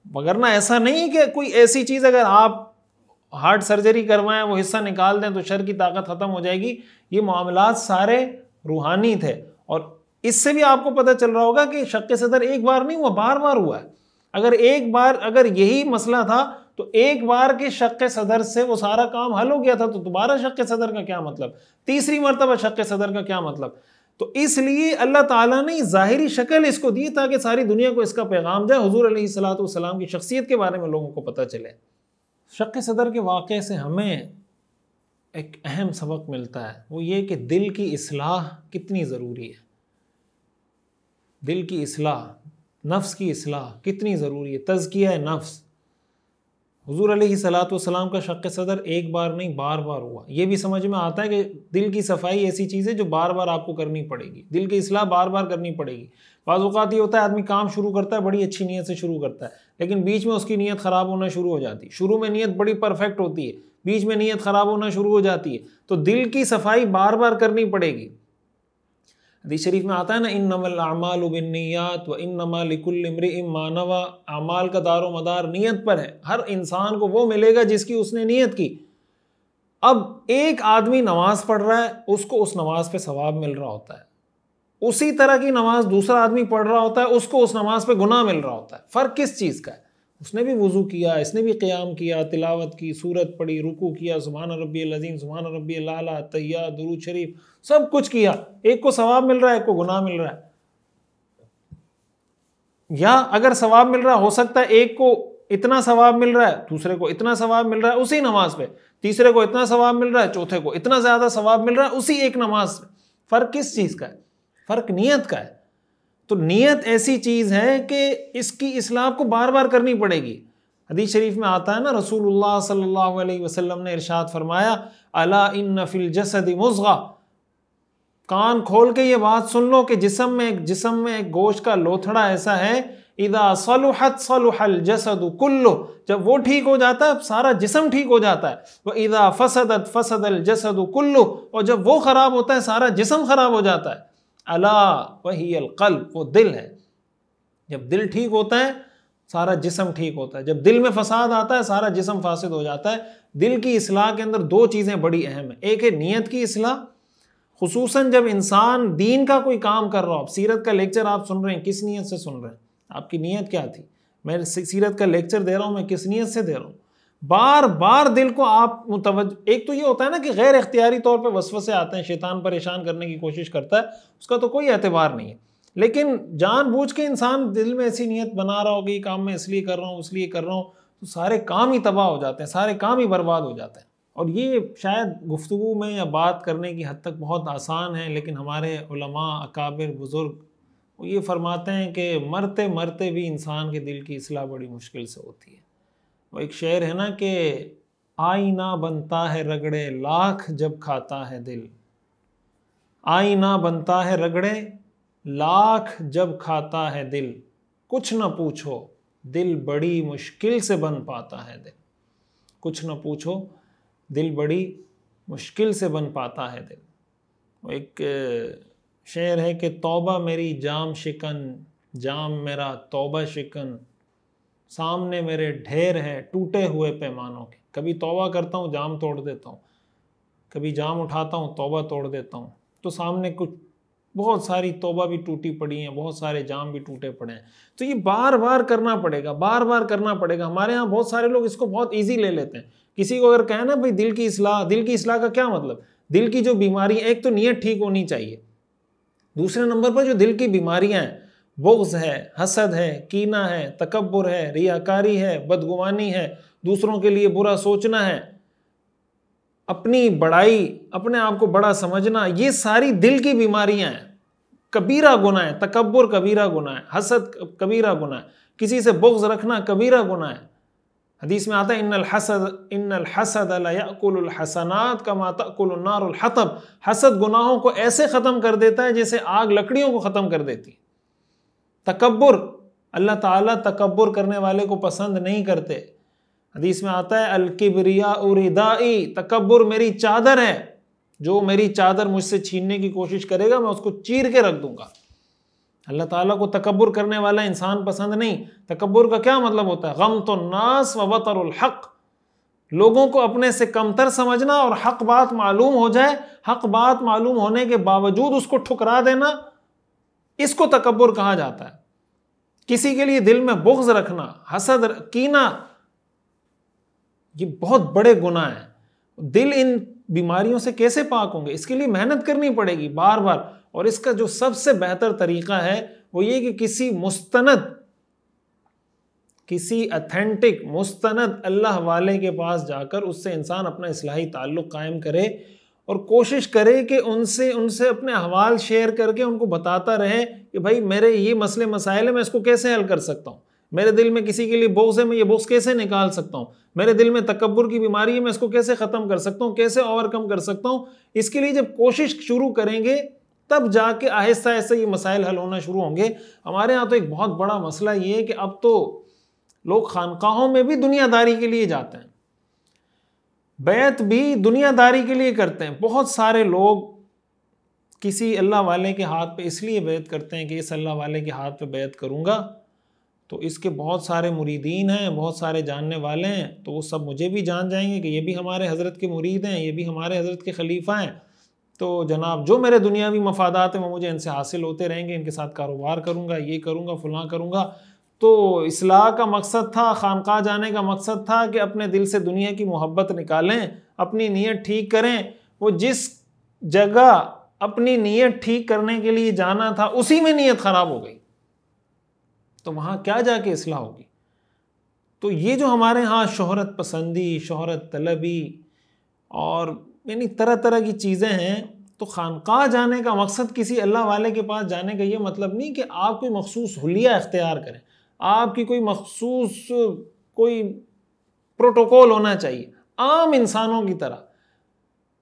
वगरना ऐसा नहीं कि कोई ऐसी चीज़ अगर आप हार्ट सर्जरी करवाएं, वो हिस्सा निकाल दें तो शर की ताकत ख़त्म हो जाएगी। ये मामलात सारे रूहानी थे। और इससे भी आपको पता चल रहा होगा कि शक्के सदर एक बार नहीं हुआ, बार बार हुआ है। अगर एक बार अगर यही मसला था तो एक बार के शक्के सदर से वो सारा काम हल हो गया था, तो दोबारा शक्के सदर का क्या मतलब, तीसरी मरतबा शक्के सदर का क्या मतलब। तो इसलिए अल्लाह ताला ने ज़ाहिरी शक्ल इसको दी ताकि सारी दुनिया को इसका पैगाम जाए, हुजूर अलैहिस्सलातु वस्सलाम की शख्सियत के बारे में लोगों को पता चले। शक्के सदर के वाक़े से हमें एक अहम सबक मिलता है, वो ये कि दिल की इस्लाह कितनी ज़रूरी है। दिल की इस्लाह, नफ्स की इस्लाह कितनी ज़रूरी है, तज़किया नफ्स। हुजूर अलैहिस्सलातु वस्सलाम का शक्के सदर एक बार नहीं बार बार हुआ। ये भी समझ में आता है कि दिल की सफाई ऐसी चीज़ है जो बार बार आपको करनी पड़ेगी, दिल की इस्लाह बार बार करनी पड़ेगी। बाज़ औक़ात ये होता है आदमी काम शुरू करता है, बड़ी अच्छी नीयत से शुरू करता है, लेकिन बीच में उसकी नीयत ख़राब होना शुरू हो जाती है। शुरू में नीयत बड़ी परफेक्ट होती है, बीच में नीयत ख़राब होना शुरू हो जाती है। तो दिल की सफाई बार बार करनी पड़ेगी। हदीस शरीफ में आता है ना, इन्नमल अअमालु बिन्नियात व इन्नमा लिकुल्लि इम्रिइन मा नवा। अमाल का दारो मदार नीयत पर है, हर इंसान को वो मिलेगा जिसकी उसने नीयत की। अब एक आदमी नमाज पढ़ रहा है, उसको उस नमाज पे सवाब मिल रहा होता है, उसी तरह की नमाज दूसरा आदमी पढ़ रहा होता है, उसको उस नमाज पे गुनाह मिल रहा होता है। फ़र्क किस चीज़ का है? उसने भी वुज़ू किया, इसने भी क़ियाम किया, तिलावत की, सूरत पढ़ी, रुकू किया, सुभान रब्बियल अज़ीम, सुभान रब्बियल आला, तहिय्यात, दुरूद शरीफ, सब कुछ किया। एक को सवाब मिल रहा है, एक को गुनाह मिल रहा है। या अगर सवाब मिल रहा है, हो सकता है एक को इतना सवाब मिल रहा है, दूसरे को इतना सवाब मिल रहा है उसी नमाज पे, तीसरे को इतना सवाब मिल रहा है, चौथे को इतना ज़्यादा सवाब मिल रहा है उसी एक नमाज पे। फ़र्क किस चीज़ का है? फ़र्क नीयत का है। तो नीयत ऐसी चीज़ है कि इसकी इस्लाह को बार बार करनी पड़ेगी। हदीस शरीफ में आता है ना, रसूलुल्लाह सल्लल्लाहु अलैहि वसल्लम ने इरशाद फरमाया, अला इन्न फिल जसदि मुज़ग़ा, कान खोल के ये बात सुन लो कि जिस्म में एक गोश्त का लोथड़ा ऐसा है, इदा सलुहत सलुहल जसदु कुल्लु, जब वो ठीक हो जाता है सारा जिस्म ठीक हो जाता है। व इदा फसदत फसदल जसदु कुल्लु, और जब वो खराब होता है सारा जिस्म खराब हो जाता है। अला वहियल क़ल्ब, वो दिल है। जब दिल ठीक होता है सारा जिस्म ठीक होता है। जब दिल में फसाद आता है सारा जिस्म फासिद हो जाता है। दिल की इस्लाह के अंदर दो चीज़ें बड़ी अहम है। एक है नीयत की इस्लाह, खुसूसन जब इंसान दीन का कोई काम कर रहा हो। सीरत का लेक्चर आप सुन रहे हैं, किस नीयत से सुन रहे हैं? आपकी नीयत क्या थी? मैं सीरत का लेक्चर दे रहा हूँ, मैं किस नीयत से दे रहा हूँ? बार बार दिल को आप मुतवज्जो, एक तो ये होता है ना कि गैर इख्तियारी तौर पे वसवसे आते हैं, शैतान परेशान करने की कोशिश करता है, उसका तो कोई एतबार नहीं है। लेकिन जानबूझ के इंसान दिल में ऐसी नीयत बना रहा हो कि काम मैं इसलिए कर रहा हूँ, इसलिए कर रहा हूँ, तो सारे काम ही तबाह हो जाते हैं, सारे काम ही बर्बाद हो जाते हैं। और ये शायद गुफ्तगू में या बात करने की हद तक बहुत आसान है, लेकिन हमारे उलमा, अकाबिर, बुज़ुर्ग वो ये फरमाते हैं कि मरते मरते भी इंसान के दिल की इस्लाह बड़ी मुश्किल से होती है। वो एक शेर है ना कि आईना बनता है रगड़े लाख जब खाता है दिल, आईना बनता है रगड़े लाख जब खाता है दिल, कुछ न पूछो दिल बड़ी मुश्किल से बन पाता है दिल, कुछ न पूछो दिल बड़ी मुश्किल से बन पाता है दिल। वो एक शेर है कि तौबा मेरी जाम शिकन, जाम मेरा तौबा शिकन, सामने मेरे ढेर है टूटे हुए पैमानों के। कभी तौबा करता हूँ जाम तोड़ देता हूँ, कभी जाम उठाता हूँ तौबा तोड़ देता हूँ, तो सामने कुछ बहुत सारी तौबा भी टूटी पड़ी हैं, बहुत सारे जाम भी टूटे पड़े हैं। तो ये बार बार करना पड़ेगा, बार बार करना पड़ेगा। हमारे यहाँ बहुत सारे लोग इसको बहुत ईजी ले लेते हैं। किसी को अगर कहें ना भाई दिल की इस्लाह का क्या मतलब? दिल की जो बीमारी, एक तो नीयत ठीक होनी चाहिए, दूसरे नंबर पर जो दिल की बीमारियां हैं, बुग़्ज़ है, हसद है, कीना है, तकब्बुर है, रियाकारी है, बदगुमानी है, दूसरों के लिए बुरा सोचना है, अपनी बड़ाई, अपने आप को बड़ा समझना, ये सारी दिल की बीमारियां हैं। कबीरा गुनाह है, तकब्बुर कबीरा गुनाह है, हसद कबीरा गुनाह है, किसी से बुग़्ज़ रखना कबीरा गुनाह है। हदीस में आता है इन्नल हसद ला याकुलुल हसनात कमा ताकुलुन नारुल हतब, हसद गुनाहों को ऐसे ख़त्म कर देता है जैसे आग लकड़ियों को ख़त्म कर देती है। तकब्बुर, अल्लाह ताला तकब्बुर करने वाले को पसंद नहीं करते। हदीस में आता है अल किब्रिया रिदाई, तकब्बुर मेरी चादर है, जो मेरी चादर मुझसे छीनने की कोशिश करेगा मैं उसको चीर के रख दूंगा। अल्लाह ताला को तकब्बुर करने वाला इंसान पसंद नहीं। तकब्बुर का क्या मतलब होता है? गम्तुन नास व वतरुल हक, लोगों को अपने से कमतर समझना और हक बात मालूम हो जाए, हक बात मालूम होने के बावजूद उसको ठुकरा देना, इसको तकब्बुर कहा जाता है। किसी के लिए दिल में बुग़्ज़ रखना, हसद, कीना, ये बहुत बड़े गुनाह हैं। दिल इन बीमारियों से कैसे पाक होंगे? इसके लिए मेहनत करनी पड़ेगी बार बार। और इसका जो सबसे बेहतर तरीका है वो ये कि किसी अथेंटिक मुस्तनद अल्लाह वाले के पास जाकर उससे इंसान अपना इस्लाही ताल्लुक़ कायम करे और कोशिश करे कि उनसे अपने अहवाल शेयर करके उनको बताता रहे कि भाई मेरे ये मसले मसाइल है, मैं इसको कैसे हल कर सकता हूँ। मेरे दिल में किसी के लिए बुग़्ज़ है, मैं ये बुग़्ज़ कैसे निकाल सकता हूँ। मेरे दिल में तकब्बुर की बीमारी है, मैं इसको कैसे ख़त्म कर सकता हूँ, कैसे ओवरकम कर सकता हूँ। इसके लिए जब कोशिश शुरू करेंगे तब जाके आहिस्ता आहिस्ता ये मसाइल हल होना शुरू होंगे। हमारे यहाँ तो एक बहुत बड़ा मसला ये है कि अब तो लोग खानकाहों में भी दुनियादारी के लिए जाते हैं, बैत भी दुनियादारी के लिए करते हैं। बहुत सारे लोग किसी अल्लाह वाले के हाथ पे इसलिए बैत करते हैं कि इस अल्लाह वाले के हाथ पे बैत करूँगा तो इसके बहुत सारे मुरीदीन हैं, बहुत सारे जानने वाले हैं, तो वो सब मुझे भी जान जाएंगे कि ये भी हमारे हज़रत के मुरीद हैं, ये भी हमारे हज़रत के खलीफा हैं। तो जनाब जो मेरे दुनियावी मफादात हैं वो मुझे इनसे हासिल होते रहेंगे, इनके साथ कारोबार करूँगा, ये करूँगा, फलां करूँगा। तो इस्लाह का मकसद था, खानकाह जाने का मकसद था कि अपने दिल से दुनिया की मोहब्बत निकालें, अपनी नीयत ठीक करें। वो जिस जगह अपनी नीयत ठीक करने के लिए जाना था उसी में नीयत ख़राब हो गई, तो वहाँ क्या जाके इस्लाह होगी। तो ये जो हमारे यहाँ शोहरत पसंदी, शोहरत तलबी और यानी तरह तरह की चीज़ें हैं, तो खानकाह जाने का मकसद किसी अल्लाह वाले के पास जाने का ये मतलब नहीं कि आप कोई मखसूस हुलिया इख्तियार करें, आपकी कोई मखसूस कोई प्रोटोकॉल होना चाहिए। आम इंसानों की तरह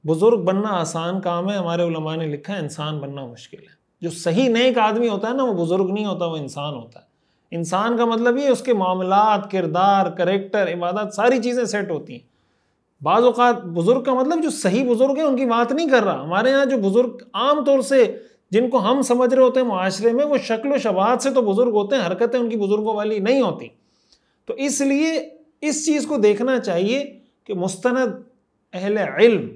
बुजुर्ग बनना आसान काम है, हमारे उलमा ने लिखा है इंसान बनना मुश्किल है। जो सही नेक आदमी होता है ना, वो बुजुर्ग नहीं होता, वो इंसान होता है। इंसान का मतलब ये उसके मामलात, किरदार, करेक्टर, इबादत, सारी चीज़ें सेट होती हैं। बाज़ औक़ात बुजुर्ग का मतलब जो सही बुजुर्ग है उनकी बात नहीं कर रहा। हमारे यहाँ जो बुजुर्ग आम तौर से जिनको हम समझ रहे होते हैं मुआशरे में, वो शक्ल व शबात से तो बुजुर्ग होते हैं, हरकतें उनकी बुजुर्गों वाली नहीं होती। तो इसलिए इस चीज़ को देखना चाहिए कि मुस्तनद अहले इल्म,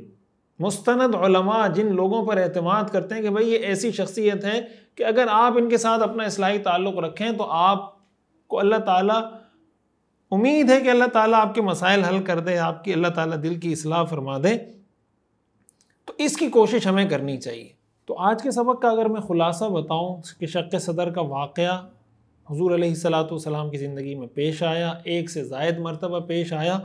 मुस्तनद उलमा जिन लोगों पर एतमाद करते हैं कि भाई ये ऐसी शख्सियत है कि अगर आप इनके साथ अपना इस्लाही ताल्लुक़ रखें तो आपको अल्लाह ताला, उम्मीद है कि अल्लाह ताला आपके मसाइल हल कर दे, आपकी अल्लाह ताला दिल की इस्लाह फरमा दे। तो इसकी कोशिश हमें करनी चाहिए। तो आज के सबक का अगर मैं ख़ुलासा बताऊं कि शक़ सदर का वाक़या हुज़ूर अलैहिस्सलातु वस्सलाम की ज़िंदगी में पेश आया, एक से ज़ायद मरतबा पेश आया,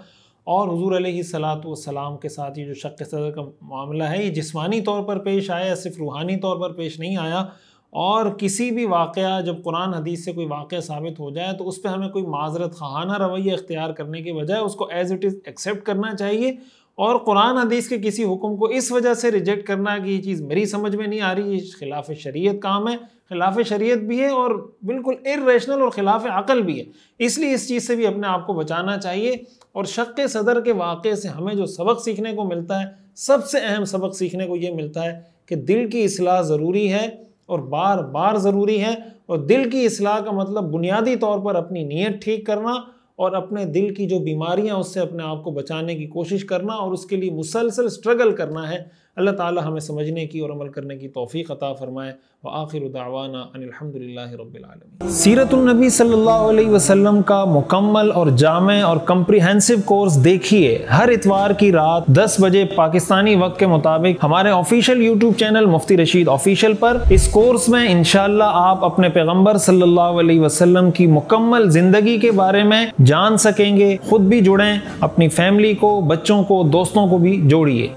और हुज़ूर अलैहिस्सलातु वस्सलाम के साथ ये जो शक़ सदर का मामला है ये जिस्मानी तौर पर पेश आया, सिर्फ रूहानी तौर पर पेश नहीं आया। और किसी भी वाक़या जब कुरान हदीस से कोई वाक़या साबित हो जाए तो उस पर हमें कोई माज़रत ख़ाना रवैया इख्तियार करने के बजाय उसको एज़ इट इज़ एक्सेप्ट करना चाहिए। और कुरान हदीस के किसी हुक्म को इस वजह से रिजेक्ट करना कि ये चीज़ मेरी समझ में नहीं आ रही, ये खिलाफ शरीयत काम है, खिलाफ शरीयत भी है और बिल्कुल इर्रेशनल और खिलाफ अक़ल भी है, इसलिए इस चीज़ से भी अपने आप को बचाना चाहिए। और शक़ सदर के वाक़े से हमें जो सबक सीखने को मिलता है, सबसे अहम सबक सीखने को ये मिलता है कि दिल की इस्लाह ज़रूरी है और बार बार ज़रूरी है। और दिल की इस्लाह का मतलब बुनियादी तौर पर अपनी नीयत ठीक करना और अपने दिल की जो बीमारियां उससे अपने आप को बचाने की कोशिश करना और उसके लिए मुसलसल स्ट्रगल करना है। अल्लाह ताला हमें समझने की और अमल करने की तौफीक अता फरमाए। व आखिरु दावाना अनिल हम्दुलिल्लाहि रब्बिल आलमीन। सीरतुन नबी सल्लल्लाहु अलैहि वसल्लम का मुकम्मल और जामे और कम्प्रिहेंसिव कोर्स देखिए हर इतवार की रात 10 बजे पाकिस्तानी वक्त के मुताबिक हमारे ऑफिशियल यूट्यूब चैनल मुफ्ती रशीद ऑफिशियल पर। इस कोर्स में इंशाअल्लाह आप अपने पैगम्बर सल्लल्लाहु अलैहि वसल्लम की मुकम्मल जिंदगी के बारे में जान सकेंगे। खुद भी जुड़ें, अपनी फैमिली को, बच्चों को, दोस्तों को भी जोड़िए।